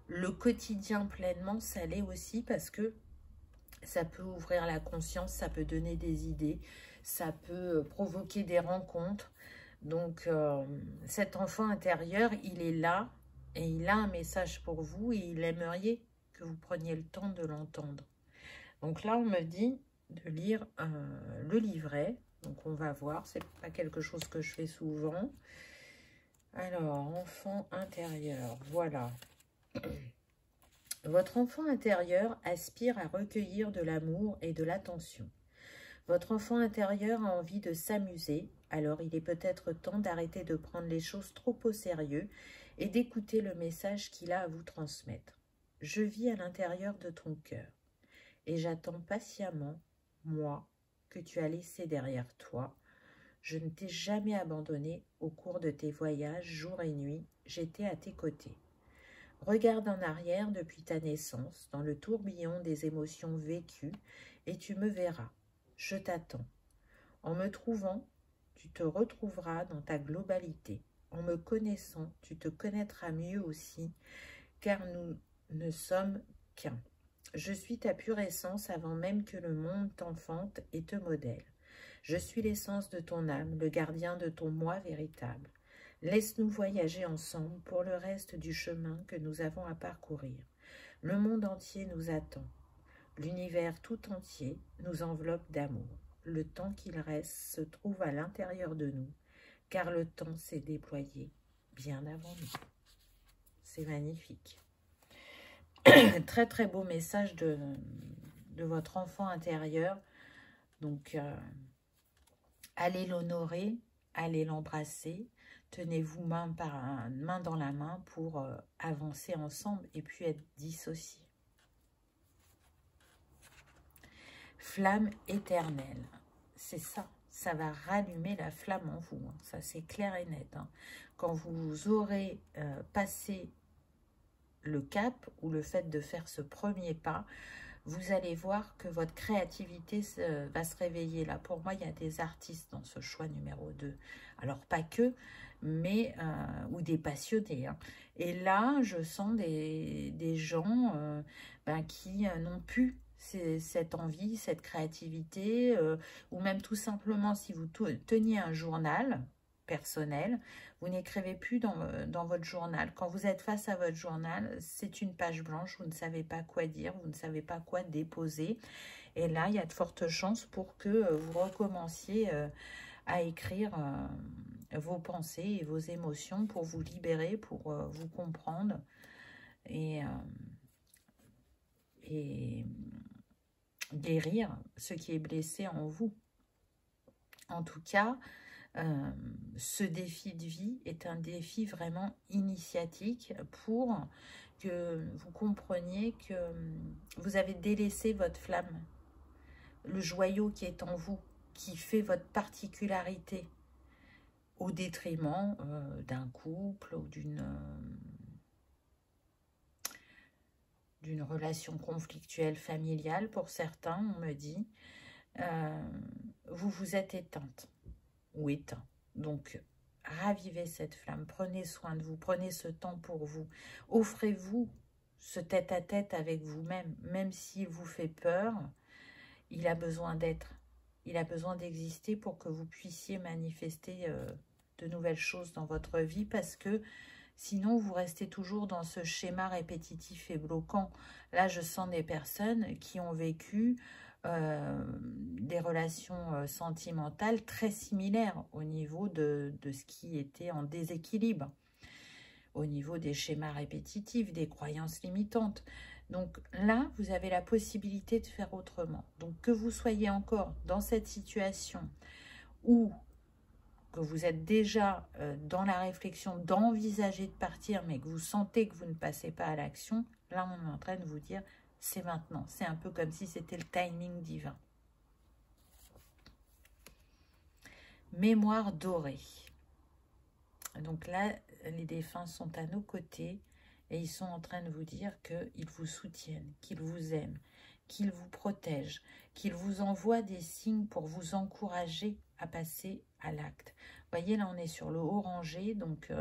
le quotidien pleinement, ça l'est aussi parce que ça peut ouvrir la conscience, ça peut donner des idées, ça peut provoquer des rencontres. Donc, cet enfant intérieur, il est là et il a un message pour vous et il aimerait que vous preniez le temps de l'entendre. Donc là, on me dit de lire le livret. Donc, on va voir. C'est pas quelque chose que je fais souvent. Alors, enfant intérieur, voilà. Votre enfant intérieur aspire à recueillir de l'amour et de l'attention. Votre enfant intérieur a envie de s'amuser, alors il est peut-être temps d'arrêter de prendre les choses trop au sérieux et d'écouter le message qu'il a à vous transmettre. Je vis à l'intérieur de ton cœur et j'attends patiemment, moi, que tu as laissé derrière toi. Je ne t'ai jamais abandonné au cours de tes voyages, jour et nuit, j'étais à tes côtés. Regarde en arrière depuis ta naissance, dans le tourbillon des émotions vécues, et tu me verras. Je t'attends. En me trouvant, tu te retrouveras dans ta globalité. En me connaissant, tu te connaîtras mieux aussi, car nous ne sommes qu'un. Je suis ta pure essence avant même que le monde t'enfante et te modèle. Je suis l'essence de ton âme, le gardien de ton moi véritable. Laisse-nous voyager ensemble pour le reste du chemin que nous avons à parcourir. Le monde entier nous attend. L'univers tout entier nous enveloppe d'amour. Le temps qu'il reste se trouve à l'intérieur de nous, car le temps s'est déployé bien avant nous. C'est magnifique. Très très beau message de votre enfant intérieur. Donc, allez l'honorer, allez l'embrasser. Tenez-vous main dans la main pour avancer ensemble et puis être dissociés. Flamme éternelle, c'est ça. Ça va rallumer la flamme en vous. Hein. Ça, c'est clair et net. Hein. Quand vous aurez passé le cap ou le fait de faire ce premier pas, vous allez voir que votre créativité va se réveiller. Là, pour moi, il y a des artistes dans ce choix numéro 2. Alors, pas que, mais ou des passionnés. Hein. Et là, je sens des gens qui n'ont plus cette envie, cette créativité, ou même tout simplement, si vous teniez un journal personnel, vous n'écrivez plus dans votre journal. Quand vous êtes face à votre journal, c'est une page blanche, vous ne savez pas quoi dire, vous ne savez pas quoi déposer. Et là, il y a de fortes chances pour que vous recommenciez à écrire vos pensées et vos émotions pour vous libérer, pour vous comprendre et guérir ce qui est blessé en vous. En tout cas, ce défi de vie est un défi vraiment initiatique pour que vous compreniez que vous avez délaissé votre flamme, le joyau qui est en vous, qui fait votre particularité, au détriment d'un couple ou d'une relation conflictuelle familiale. Pour certains, on me dit, vous vous êtes éteinte ou éteint. Donc, ravivez cette flamme, prenez soin de vous, prenez ce temps pour vous. Offrez-vous ce tête-à-tête avec vous-même, même s'il vous fait peur, il a besoin d'être. Il a besoin d'exister pour que vous puissiez manifester de nouvelles choses dans votre vie, parce que sinon, vous restez toujours dans ce schéma répétitif et bloquant. Là, je sens des personnes qui ont vécu des relations sentimentales très similaires au niveau de ce qui était en déséquilibre, au niveau des schémas répétitifs, des croyances limitantes. Donc là, vous avez la possibilité de faire autrement. Donc que vous soyez encore dans cette situation ou que vous êtes déjà dans la réflexion d'envisager de partir, mais que vous sentez que vous ne passez pas à l'action, là, on est en train de vous dire, c'est maintenant. C'est un peu comme si c'était le timing divin. Mémoire dorée. Donc là, les défunts sont à nos côtés et ils sont en train de vous dire qu'ils vous soutiennent, qu'ils vous aiment, qu'ils vous protègent, qu'ils vous envoient des signes pour vous encourager à passer à l'acte. Vous voyez, là, on est sur le orangé, donc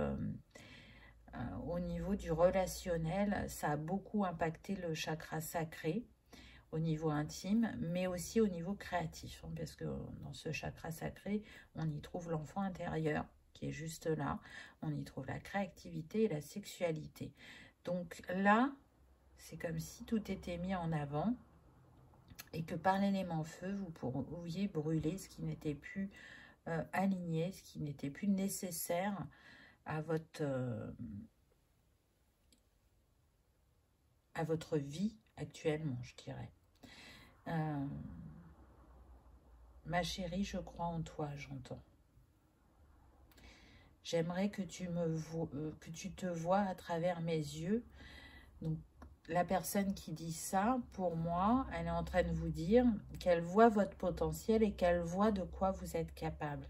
au niveau du relationnel, ça a beaucoup impacté le chakra sacré au niveau intime, mais aussi au niveau créatif, hein, parce que dans ce chakra sacré, on y trouve l'enfant intérieur, qui est juste là. On y trouve la créativité et la sexualité. Donc là, c'est comme si tout était mis en avant et que par l'élément feu, vous pourriez brûler ce qui n'était plus aligné, ce qui n'était plus nécessaire à votre vie actuellement, je dirais. Ma chérie, je crois en toi, j'entends. J'aimerais que tu te vois à travers mes yeux. Donc, la personne qui dit ça, pour moi, elle est en train de vous dire qu'elle voit votre potentiel et qu'elle voit de quoi vous êtes capable.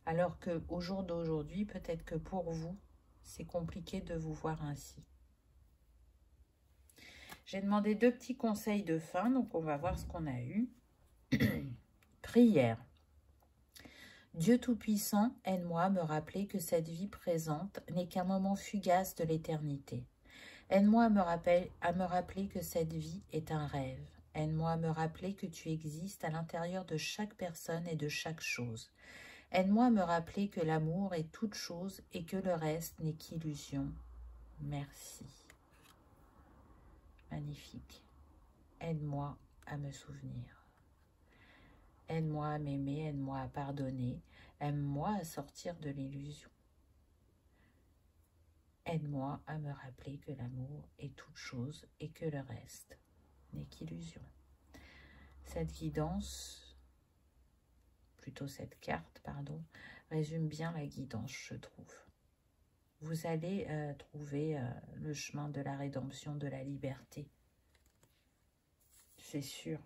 Alors qu'au jour d'aujourd'hui, peut-être que pour vous, c'est compliqué de vous voir ainsi. J'ai demandé 2 petits conseils de fin, donc on va voir ce qu'on a eu. Prière. Dieu Tout-Puissant, aide-moi à me rappeler que cette vie présente n'est qu'un moment fugace de l'éternité. Aide-moi à me rappeler que cette vie est un rêve. Aide-moi à me rappeler que tu existes à l'intérieur de chaque personne et de chaque chose. Aide-moi à me rappeler que l'amour est toute chose et que le reste n'est qu'illusion. Merci. Magnifique. Aide-moi à me souvenir. Aide-moi à m'aimer, aide-moi à pardonner. Aide-moi à sortir de l'illusion. Aide-moi à me rappeler que l'amour est toute chose et que le reste n'est qu'illusion. Cette guidance, plutôt cette carte, pardon, résume bien la guidance, je trouve. Vous allez trouver le chemin de la rédemption, de la liberté. C'est sûr.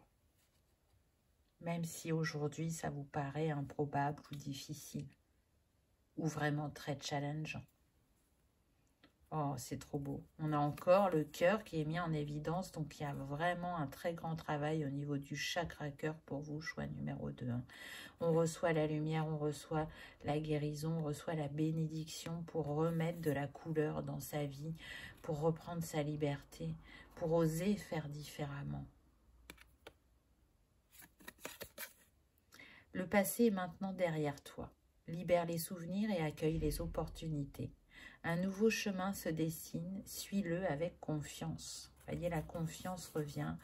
Même si aujourd'hui, ça vous paraît improbable ou difficile, ou vraiment très challengeant. Oh, c'est trop beau. On a encore le cœur qui est mis en évidence, donc il y a vraiment un très grand travail au niveau du chakra cœur pour vous, choix numéro 2. On reçoit la lumière, on reçoit la guérison, on reçoit la bénédiction pour remettre de la couleur dans sa vie, pour reprendre sa liberté, pour oser faire différemment. Le passé est maintenant derrière toi. Libère les souvenirs et accueille les opportunités. Un nouveau chemin se dessine, suis-le avec confiance. Vous voyez, la confiance revient.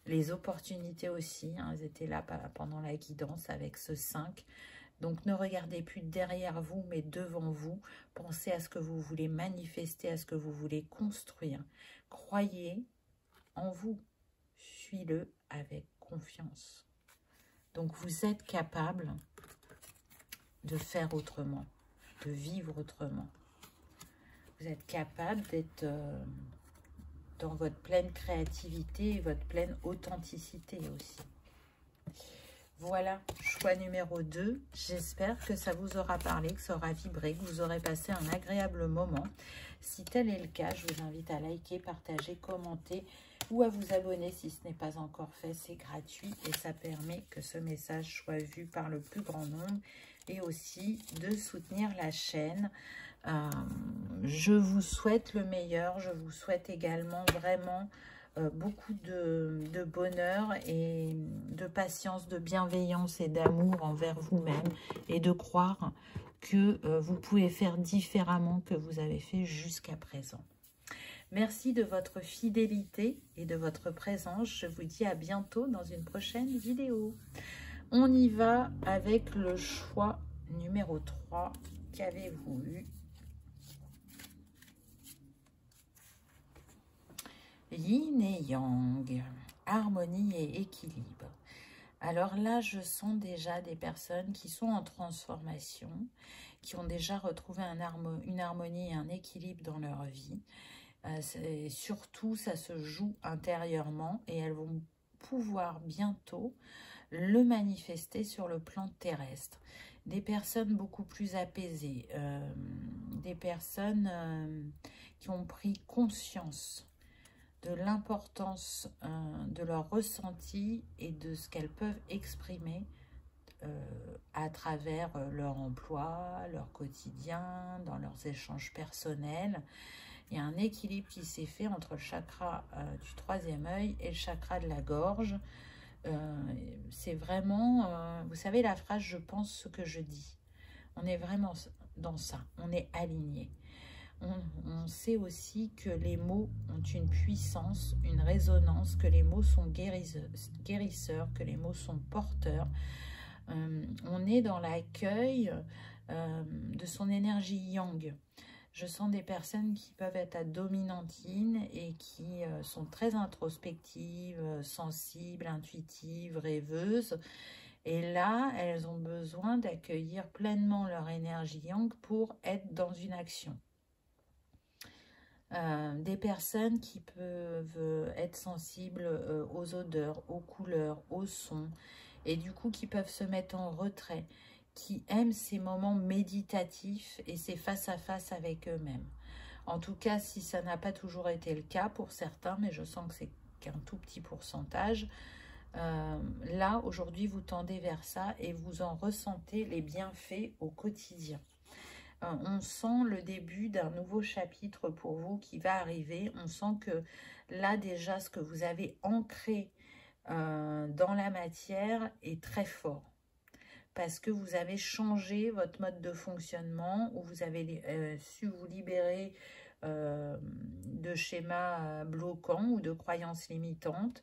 Les opportunités aussi, hein, elles étaient là pendant la guidance avec ce 5. Donc ne regardez plus derrière vous, mais devant vous. Pensez à ce que vous voulez manifester, à ce que vous voulez construire. Croyez en vous. Suis-le avec confiance. Donc vous êtes capable de faire autrement, de vivre autrement. Vous êtes capable d'être dans votre pleine créativité et votre pleine authenticité aussi. Voilà, choix numéro 2. J'espère que ça vous aura parlé, que ça aura vibré, que vous aurez passé un agréable moment. Si tel est le cas, je vous invite à liker, partager, commenter ou à vous abonner si ce n'est pas encore fait. C'est gratuit et ça permet que ce message soit vu par le plus grand nombre et aussi de soutenir la chaîne. Je vous souhaite le meilleur. Je vous souhaite également vraiment beaucoup de bonheur et de patience, de bienveillance et d'amour envers vous-même et de croire que vous pouvez faire différemment que vous avez fait jusqu'à présent. Merci de votre fidélité et de votre présence. Je vous dis à bientôt dans une prochaine vidéo. On y va avec le choix numéro 3. Qu'avez-vous eu? Yin et Yang, harmonie et équilibre. Alors là, je sens déjà des personnes qui sont en transformation, qui ont déjà retrouvé une harmonie et un équilibre dans leur vie. Surtout, ça se joue intérieurement et elles vont pouvoir bientôt le manifester sur le plan terrestre. Des personnes beaucoup plus apaisées, des personnes qui ont pris conscience de l'importance de leur ressenti et de ce qu'elles peuvent exprimer à travers leur emploi, leur quotidien, dans leurs échanges personnels. Il y a un équilibre qui s'est fait entre le chakra du 3e œil et le chakra de la gorge. C'est vraiment, vous savez la phrase « je pense ce que je dis ». On est vraiment dans ça, on est aligné. On sait aussi que les mots ont une puissance, une résonance, que les mots sont guérisseurs, que les mots sont porteurs. On est dans l'accueil de son énergie yang. Je sens des personnes qui peuvent être à dominantine et qui sont très introspectives, sensibles, intuitives, rêveuses. Et là, elles ont besoin d'accueillir pleinement leur énergie yang pour être dans une action. Des personnes qui peuvent être sensibles aux odeurs, aux couleurs, aux sons, et du coup qui peuvent se mettre en retrait, qui aiment ces moments méditatifs et ces face-à-face avec eux-mêmes. En tout cas, si ça n'a pas toujours été le cas pour certains, mais je sens que c'est qu'un tout petit pourcentage. Là, aujourd'hui, vous tendez vers ça et vous en ressentez les bienfaits au quotidien. On sent le début d'un nouveau chapitre pour vous qui va arriver. On sent que là, déjà, ce que vous avez ancré dans la matière est très fort. Parce que vous avez changé votre mode de fonctionnement, ou vous avez su vous libérer de schémas bloquants ou de croyances limitantes.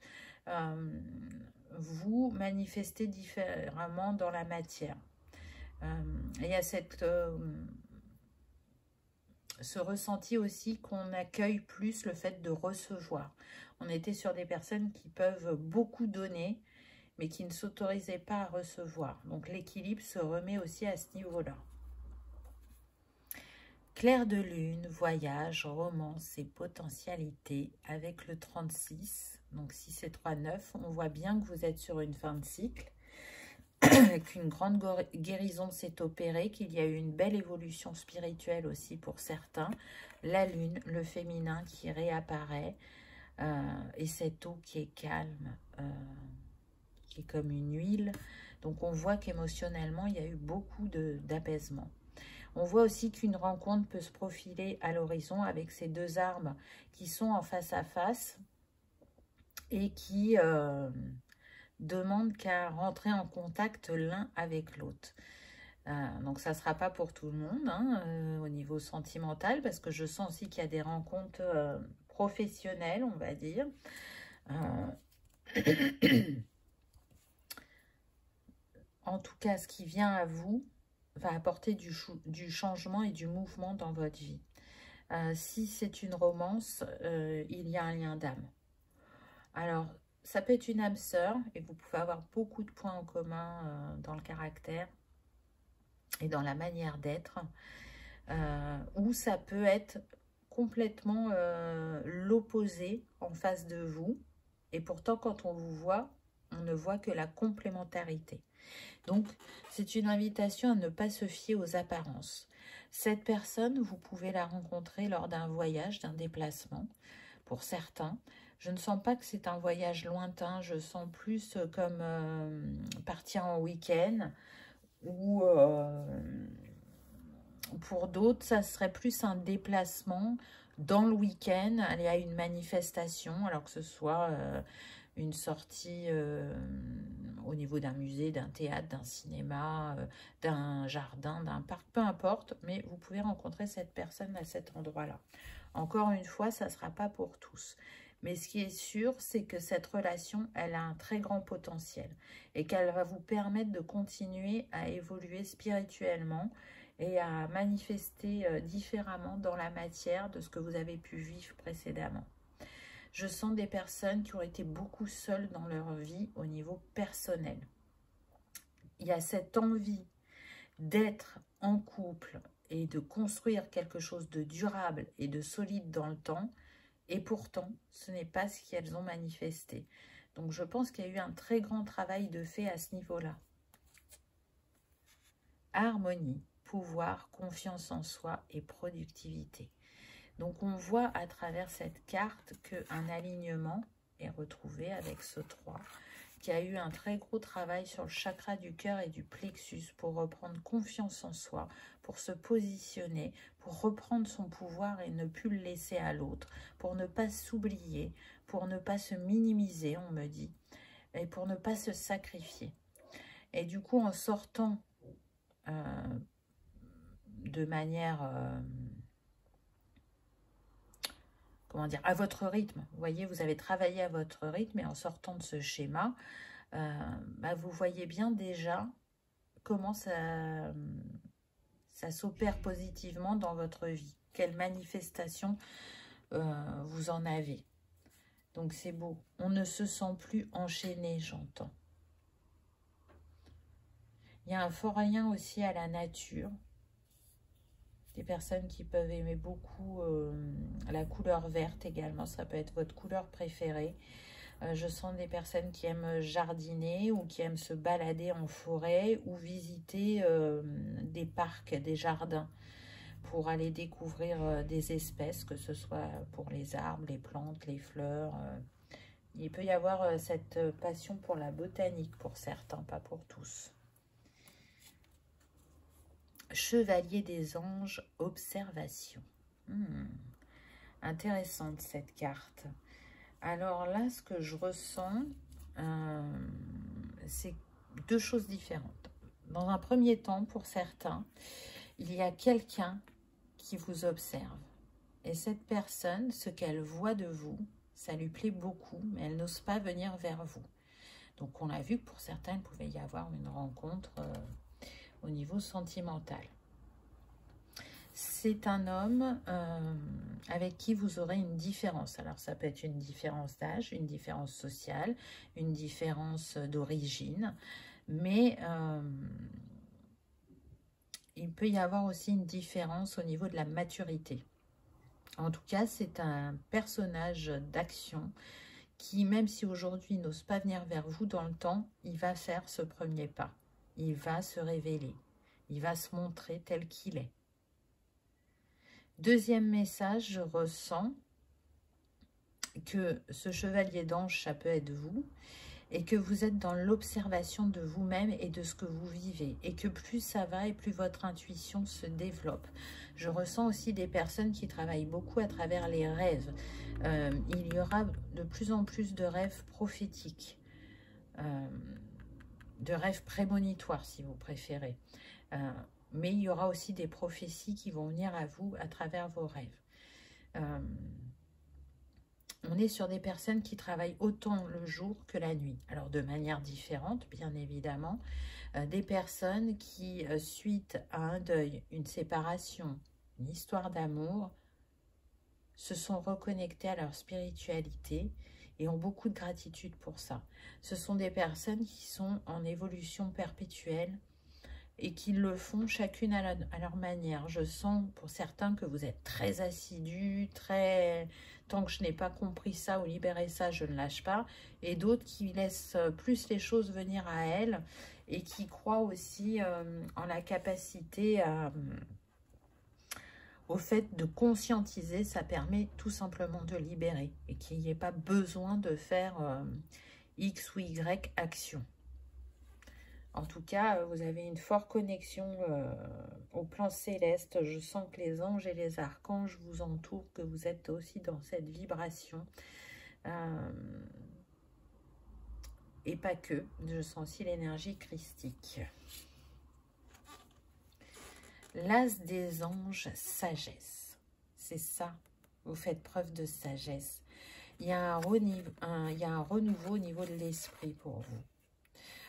Vous manifestez différemment dans la matière. Il y a ce ressenti aussi qu'on accueille plus le fait de recevoir. On était sur des personnes qui peuvent beaucoup donner, mais qui ne s'autorisaient pas à recevoir. Donc l'équilibre se remet aussi à ce niveau-là. Clair de lune, voyage, romance et potentialité avec le 36. Donc 6 et 3, 9. On voit bien que vous êtes sur une fin de cycle, qu'une grande guérison s'est opérée, qu'il y a eu une belle évolution spirituelle aussi pour certains. La lune, le féminin qui réapparaît, et cette eau qui est calme, qui est comme une huile. Donc on voit qu'émotionnellement, il y a eu beaucoup d'apaisement. On voit aussi qu'une rencontre peut se profiler à l'horizon avec ces deux arbres qui sont en face à face et qui demandent qu'à rentrer en contact l'un avec l'autre. Donc ça ne sera pas pour tout le monde hein, au niveau sentimental, parce que je sens aussi qu'il y a des rencontres professionnelles, on va dire. En tout cas, ce qui vient à vous va apporter du changement et du mouvement dans votre vie. Si c'est une romance, il y a un lien d'âme. Alors, ça peut être une âme sœur, et vous pouvez avoir beaucoup de points en commun dans le caractère et dans la manière d'être. Ou ça peut être complètement l'opposé en face de vous. Et pourtant, quand on vous voit, on ne voit que la complémentarité. Donc, c'est une invitation à ne pas se fier aux apparences. Cette personne, vous pouvez la rencontrer lors d'un voyage, d'un déplacement, pour certains. Je ne sens pas que c'est un voyage lointain, je sens plus comme partir en week-end, ou pour d'autres, ça serait plus un déplacement dans le week-end, aller à une manifestation, alors que ce soit une sortie au niveau d'un musée, d'un théâtre, d'un cinéma, d'un jardin, d'un parc, peu importe, mais vous pouvez rencontrer cette personne à cet endroit-là. Encore une fois, ça ne sera pas pour tous. Mais ce qui est sûr, c'est que cette relation, elle a un très grand potentiel et qu'elle va vous permettre de continuer à évoluer spirituellement et à manifester différemment dans la matière de ce que vous avez pu vivre précédemment. Je sens des personnes qui ont été beaucoup seules dans leur vie au niveau personnel. Il y a cette envie d'être en couple et de construire quelque chose de durable et de solide dans le temps, et pourtant, ce n'est pas ce qu'elles ont manifesté. Donc, je pense qu'il y a eu un très grand travail de fait à ce niveau-là. Harmonie, pouvoir, confiance en soi et productivité. Donc, on voit à travers cette carte qu'un alignement est retrouvé avec ce 3, qui a eu un très gros travail sur le chakra du cœur et du plexus pour reprendre confiance en soi, pour se positionner, pour reprendre son pouvoir et ne plus le laisser à l'autre, pour ne pas s'oublier, pour ne pas se minimiser, on me dit, et pour ne pas se sacrifier. Et du coup, en sortant de manière... comment dire, à votre rythme. Vous voyez, vous avez travaillé à votre rythme et en sortant de ce schéma, vous voyez bien déjà comment ça s'opère positivement dans votre vie. Quelle manifestation vous en avez. Donc c'est beau. On ne se sent plus enchaîné, j'entends. Il y a un fort lien aussi à la nature. Des personnes qui peuvent aimer beaucoup la couleur verte également. Ça peut être votre couleur préférée. Je sens des personnes qui aiment jardiner ou qui aiment se balader en forêt ou visiter des parcs, des jardins pour aller découvrir des espèces, que ce soit pour les arbres, les plantes, les fleurs. Il peut y avoir cette passion pour la botanique pour certains, pas pour tous. Chevalier des anges, observation. Intéressante cette carte. Alors là, ce que je ressens, c'est deux choses différentes. Dans un premier temps, pour certains, il y a quelqu'un qui vous observe. Et cette personne, ce qu'elle voit de vous, ça lui plaît beaucoup, mais elle n'ose pas venir vers vous. Donc on a vu que pour certains, il pouvait y avoir une rencontre au niveau sentimental. C'est un homme avec qui vous aurez une différence. Alors ça peut être une différence d'âge, une différence sociale, une différence d'origine, mais il peut y avoir aussi une différence au niveau de la maturité. En tout cas, c'est un personnage d'action qui, même si aujourd'hui n'ose pas venir vers vous dans le temps, il va faire ce premier pas. Il va se révéler. Il va se montrer tel qu'il est. Deuxième message, je ressens que ce chevalier d'ange, ça peut être vous, et que vous êtes dans l'observation de vous-même et de ce que vous vivez, et que plus ça va et plus votre intuition se développe. Je ressens aussi des personnes qui travaillent beaucoup à travers les rêves. Il y aura de plus en plus de rêves prophétiques, de rêves prémonitoires si vous préférez. Mais il y aura aussi des prophéties qui vont venir à vous à travers vos rêves. On est sur des personnes qui travaillent autant le jour que la nuit. Alors de manière différente, bien évidemment. Des personnes qui, suite à un deuil, une séparation, une histoire d'amour, se sont reconnectées à leur spiritualité et ont beaucoup de gratitude pour ça. Ce sont des personnes qui sont en évolution perpétuelle, et qui le font chacune à leur manière. Je sens pour certains que vous êtes très assidus, très... Tant que je n'ai pas compris ça ou libéré ça, je ne lâche pas. Et d'autres qui laissent plus les choses venir à elles et qui croient aussi en la capacité au fait de conscientiser. Ça permet tout simplement de libérer et qu'il n'y ait pas besoin de faire X ou Y action. En tout cas, vous avez une forte connexion au plan céleste. Je sens que les anges et les archanges vous entourent, que vous êtes aussi dans cette vibration. Et pas que. Je sens aussi l'énergie christique. L'as des anges, sagesse. C'est ça. Vous faites preuve de sagesse. Il y a un renouveau au niveau de l'esprit pour vous.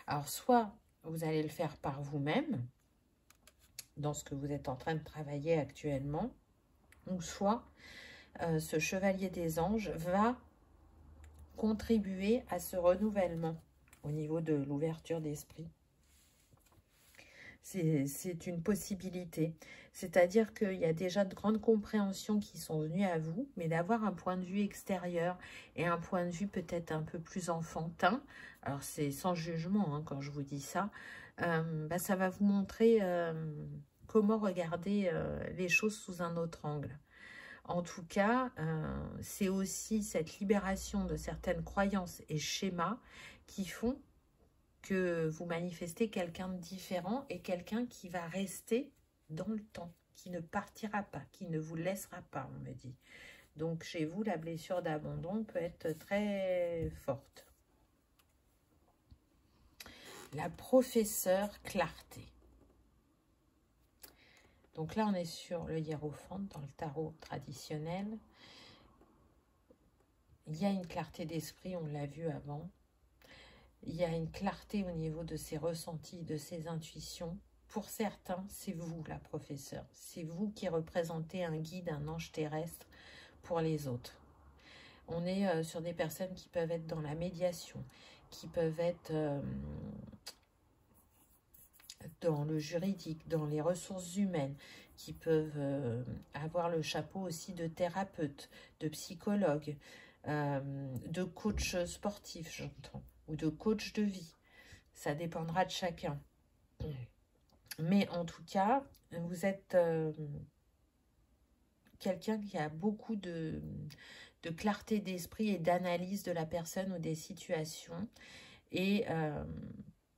Alors, soit vous allez le faire par vous-même, dans ce que vous êtes en train de travailler actuellement, ou soit ce chevalier des anges va contribuer à ce renouvellement au niveau de l'ouverture d'esprit. C'est une possibilité. C'est-à-dire qu'il y a déjà de grandes compréhensions qui sont venues à vous, mais d'avoir un point de vue extérieur et un point de vue peut-être un peu plus enfantin. Alors, c'est sans jugement hein, quand je vous dis ça. Ça va vous montrer comment regarder les choses sous un autre angle. En tout cas, c'est aussi cette libération de certaines croyances et schémas qui font que vous manifestez quelqu'un de différent et quelqu'un qui va rester dans le temps, qui ne partira pas, qui ne vous laissera pas, on me dit. Donc, chez vous, la blessure d'abandon peut être très forte. La professeure clarté. Donc là, on est sur le hiérophante dans le tarot traditionnel. Il y a une clarté d'esprit, on l'a vu avant. Il y a une clarté au niveau de ses ressentis, de ses intuitions. Pour certains, c'est vous, la professeure. C'est vous qui représentez un guide, un ange terrestre pour les autres. On est sur des personnes qui peuvent être dans la médiation, qui peuvent être dans le juridique, dans les ressources humaines, qui peuvent avoir le chapeau aussi de thérapeute, de psychologue, de coach sportif, j'entends, ou de coach de vie. Ça dépendra de chacun. Mais en tout cas, vous êtes quelqu'un qui a beaucoup de de clarté d'esprit et d'analyse de la personne ou des situations. Et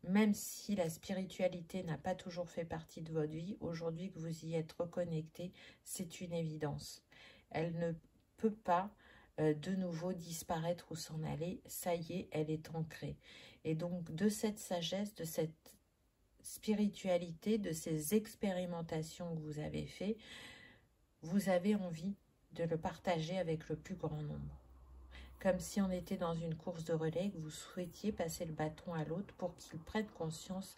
même si la spiritualité n'a pas toujours fait partie de votre vie, aujourd'hui que vous y êtes reconnecté, c'est une évidence. Elle ne peut pas de nouveau disparaître ou s'en aller. Ça y est, elle est ancrée. Et donc de cette sagesse, de cette spiritualité, de ces expérimentations que vous avez faites, vous avez envie de le partager avec le plus grand nombre. Comme si on était dans une course de relais, que vous souhaitiez passer le bâton à l'autre pour qu'il prenne conscience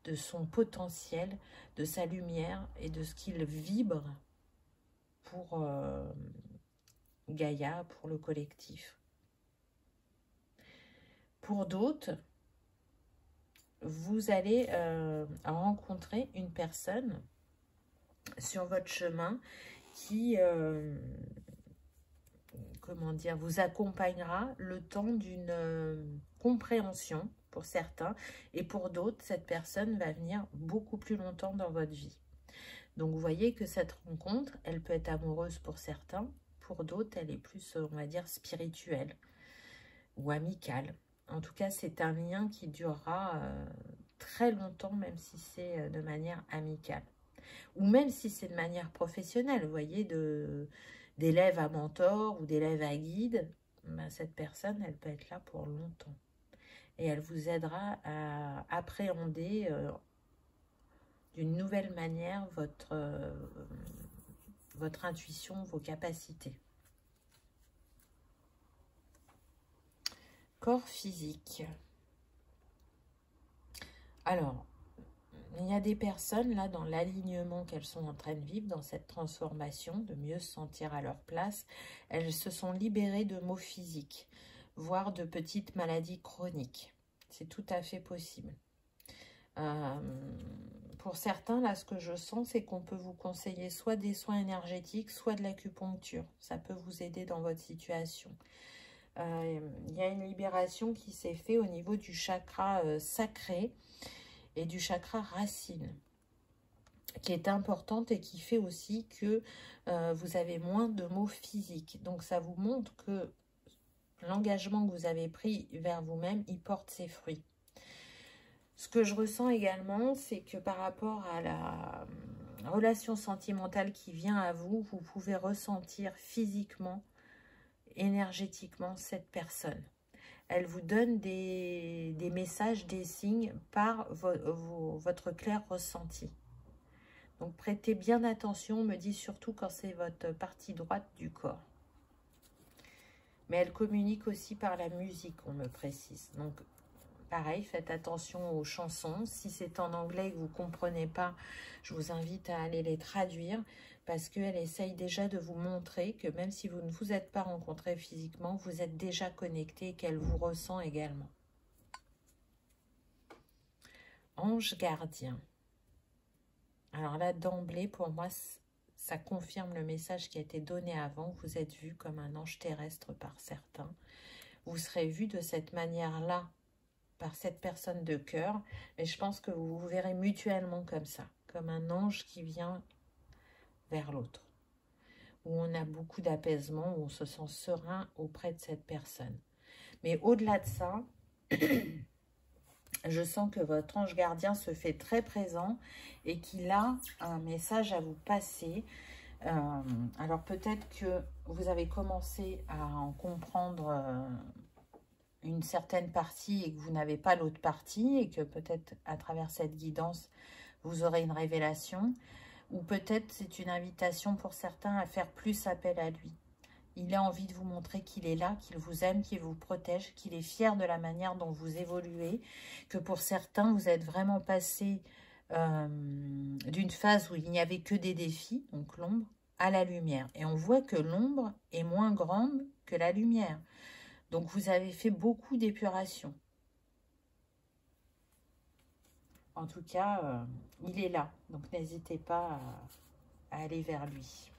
de son potentiel, de sa lumière et de ce qu'il vibre pour Gaïa, pour le collectif. Pour d'autres, vous allez rencontrer une personne sur votre chemin qui... comment dire, vous accompagnera le temps d'une compréhension pour certains, et pour d'autres, cette personne va venir beaucoup plus longtemps dans votre vie. Donc vous voyez que cette rencontre, elle peut être amoureuse pour certains, pour d'autres, elle est plus, on va dire, spirituelle ou amicale. En tout cas, c'est un lien qui durera très longtemps, même si c'est de manière amicale. Ou même si c'est de manière professionnelle, vous voyez, d'élève à mentor ou d'élève à guide, ben cette personne, elle peut être là pour longtemps. Et elle vous aidera à appréhender d'une nouvelle manière votre intuition, vos capacités. Corps physique. Alors, il y a des personnes là dans l'alignement qu'elles sont en train de vivre, dans cette transformation, de mieux se sentir à leur place. Elles se sont libérées de maux physiques, voire de petites maladies chroniques. C'est tout à fait possible. Pour certains, là, ce que je sens, c'est qu'on peut vous conseiller soit des soins énergétiques, soit de l'acupuncture. Ça peut vous aider dans votre situation. Il y a une libération qui s'est faite au niveau du chakra sacré et du chakra racine, qui est importante et qui fait aussi que vous avez moins de maux physiques. Donc ça vous montre que l'engagement que vous avez pris vers vous-même, il porte ses fruits. Ce que je ressens également, c'est que par rapport à la relation sentimentale qui vient à vous, vous pouvez ressentir physiquement, énergétiquement cette personne. Elle vous donne des messages, des signes par votre clair ressenti. Donc prêtez bien attention, on me dit surtout quand c'est votre partie droite du corps. Mais elle communique aussi par la musique, on me précise. Donc pareil, faites attention aux chansons. Si c'est en anglais et que vous ne comprenez pas, je vous invite à aller les traduire parce qu'elle essaye déjà de vous montrer que même si vous ne vous êtes pas rencontrés physiquement, vous êtes déjà connectés et qu'elle vous ressent également. Ange gardien. Alors là, d'emblée, pour moi, ça confirme le message qui a été donné avant. Vous êtes vu comme un ange terrestre par certains. Vous serez vu de cette manière-là par cette personne de cœur, mais je pense que vous vous verrez mutuellement comme ça, comme un ange qui vient vers l'autre, où on a beaucoup d'apaisement, où on se sent serein auprès de cette personne. Mais au-delà de ça, je sens que votre ange gardien se fait très présent et qu'il a un message à vous passer. Alors peut-être que vous avez commencé à en comprendre une certaine partie et que vous n'avez pas l'autre partie et que peut-être à travers cette guidance, vous aurez une révélation. Ou peut-être c'est une invitation pour certains à faire plus appel à lui. Il a envie de vous montrer qu'il est là, qu'il vous aime, qu'il vous protège, qu'il est fier de la manière dont vous évoluez, que pour certains, vous êtes vraiment passé d'une phase où il n'y avait que des défis, donc l'ombre, à la lumière. Et on voit que l'ombre est moins grande que la lumière. Donc vous avez fait beaucoup d'épuration. En tout cas, il est là. Donc n'hésitez pas à aller vers lui.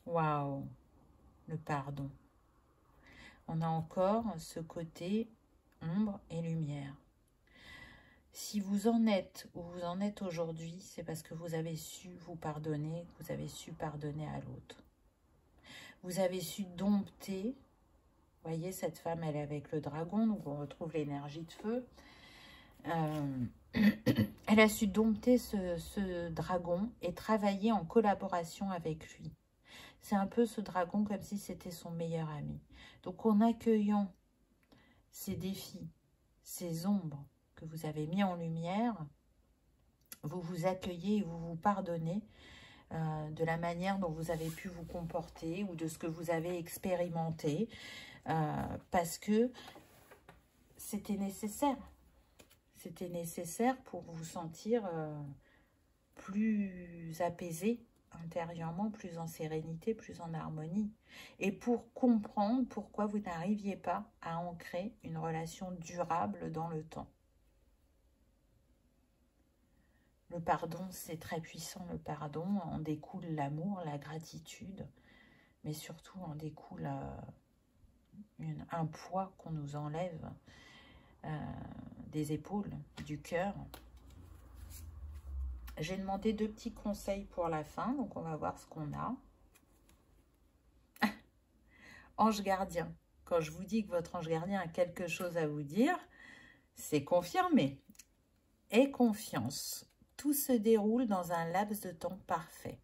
Waouh, le pardon. On a encore ce côté ombre et lumière. Si vous en êtes où vous en êtes aujourd'hui, c'est parce que vous avez su vous pardonner, que vous avez su pardonner à l'autre. Vous avez su dompter. Vous voyez, cette femme, elle est avec le dragon, donc on retrouve l'énergie de feu. Elle a su dompter ce dragon et travailler en collaboration avec lui. C'est un peu ce dragon comme si c'était son meilleur ami. Donc en accueillant ces défis, ces ombres que vous avez mis en lumière, vous vous accueillez et vous vous pardonnez de la manière dont vous avez pu vous comporter ou de ce que vous avez expérimenté parce que c'était nécessaire. C'était nécessaire pour vous sentir plus apaisé intérieurement, plus en sérénité, plus en harmonie. Et pour comprendre pourquoi vous n'arriviez pas à ancrer une relation durable dans le temps. Le pardon, c'est très puissant, le pardon. En découle l'amour, la gratitude, mais surtout en découle un poids qu'on nous enlève des épaules, du cœur. J'ai demandé 2 petits conseils pour la fin, donc on va voir ce qu'on a. Ange gardien. Quand je vous dis que votre ange gardien a quelque chose à vous dire, c'est confirmé. Aie confiance. Tout se déroule dans un laps de temps parfait.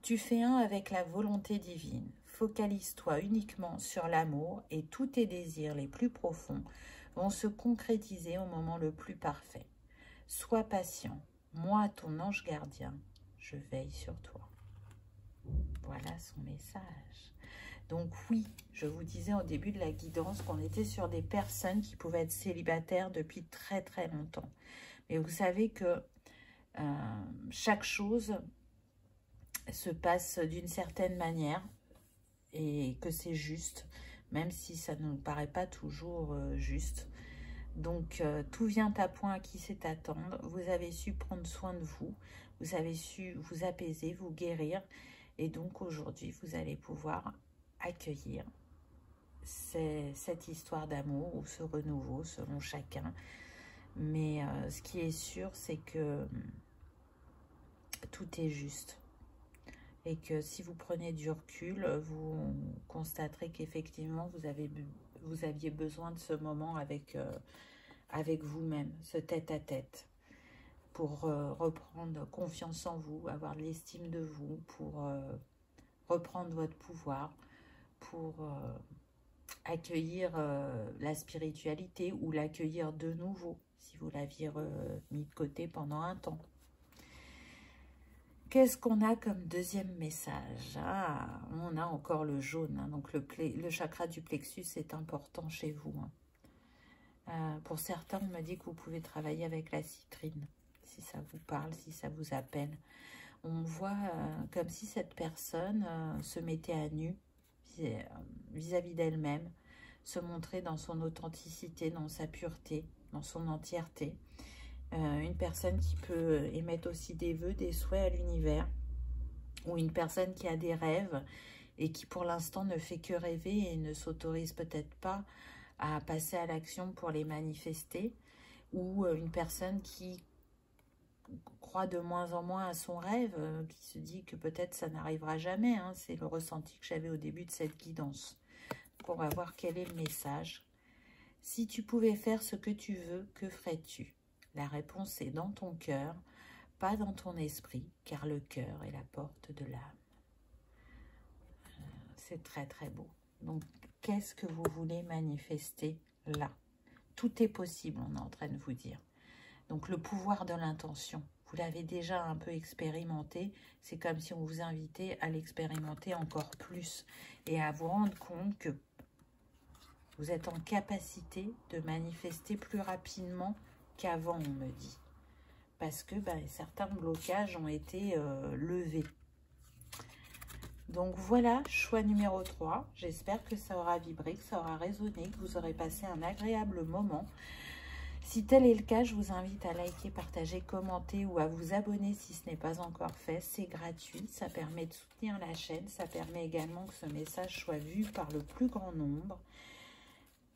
Tu fais un avec la volonté divine. Focalise-toi uniquement sur l'amour et tous tes désirs les plus profonds vont se concrétiser au moment le plus parfait. Sois patient. Moi, ton ange gardien, je veille sur toi. Voilà son message. Donc oui, je vous disais au début de la guidance qu'on était sur des personnes qui pouvaient être célibataires depuis très très longtemps. Mais vous savez que chaque chose se passe d'une certaine manière et que c'est juste, même si ça ne nous paraît pas toujours juste. Donc, tout vient à point à qui sait attendre. Vous avez su prendre soin de vous. Vous avez su vous apaiser, vous guérir. Et donc, aujourd'hui, vous allez pouvoir accueillir cette histoire d'amour ou ce renouveau selon chacun. Mais ce qui est sûr, c'est que tout est juste. Et que si vous prenez du recul, vous constaterez qu'effectivement, vous aviez besoin de ce moment avec vous-même, ce tête-à-tête, pour reprendre confiance en vous, avoir de l'estime de vous, pour reprendre votre pouvoir, pour accueillir la spiritualité ou l'accueillir de nouveau, si vous l'aviez mis de côté pendant un temps. Qu'est-ce qu'on a comme deuxième message? Ah, on a encore le jaune, hein, donc le chakra du plexus est important chez vous. Hein. Pour certains, on me dit que vous pouvez travailler avec la citrine, si ça vous parle, si ça vous appelle. On voit comme si cette personne se mettait à nu vis-à-vis d'elle-même, se montrer dans son authenticité, dans sa pureté, dans son entièreté. Une personne qui peut émettre aussi des vœux, des souhaits à l'univers, ou une personne qui a des rêves et qui pour l'instant ne fait que rêver et ne s'autorise peut-être pas à passer à l'action pour les manifester, ou une personne qui croit de moins en moins à son rêve, qui se dit que peut-être ça n'arrivera jamais. Hein. C'est le ressenti que j'avais au début de cette guidance. Donc on va voir quel est le message. Si tu pouvais faire ce que tu veux, que ferais-tu? La réponse est dans ton cœur, pas dans ton esprit, car le cœur est la porte de l'âme. C'est très très beau. Donc, qu'est-ce que vous voulez manifester là? Tout est possible, on est en train de vous dire. Donc, le pouvoir de l'intention, vous l'avez déjà un peu expérimenté. C'est comme si on vous invitait à l'expérimenter encore plus et à vous rendre compte que vous êtes en capacité de manifester plus rapidement qu'avant, on me dit. Parce que certains blocages ont été levés. Donc voilà, choix numéro 3. J'espère que ça aura vibré, que ça aura résonné, que vous aurez passé un agréable moment. Si tel est le cas, je vous invite à liker, partager, commenter ou à vous abonner si ce n'est pas encore fait. C'est gratuit, ça permet de soutenir la chaîne. Ça permet également que ce message soit vu par le plus grand nombre.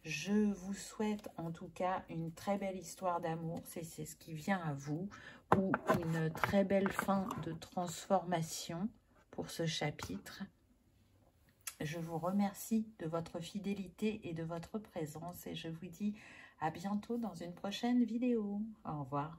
Je vous souhaite en tout cas une très belle histoire d'amour, c'est ce qui vient à vous, ou une très belle fin de transformation pour ce chapitre. Je vous remercie de votre fidélité et de votre présence et je vous dis à bientôt dans une prochaine vidéo. Au revoir.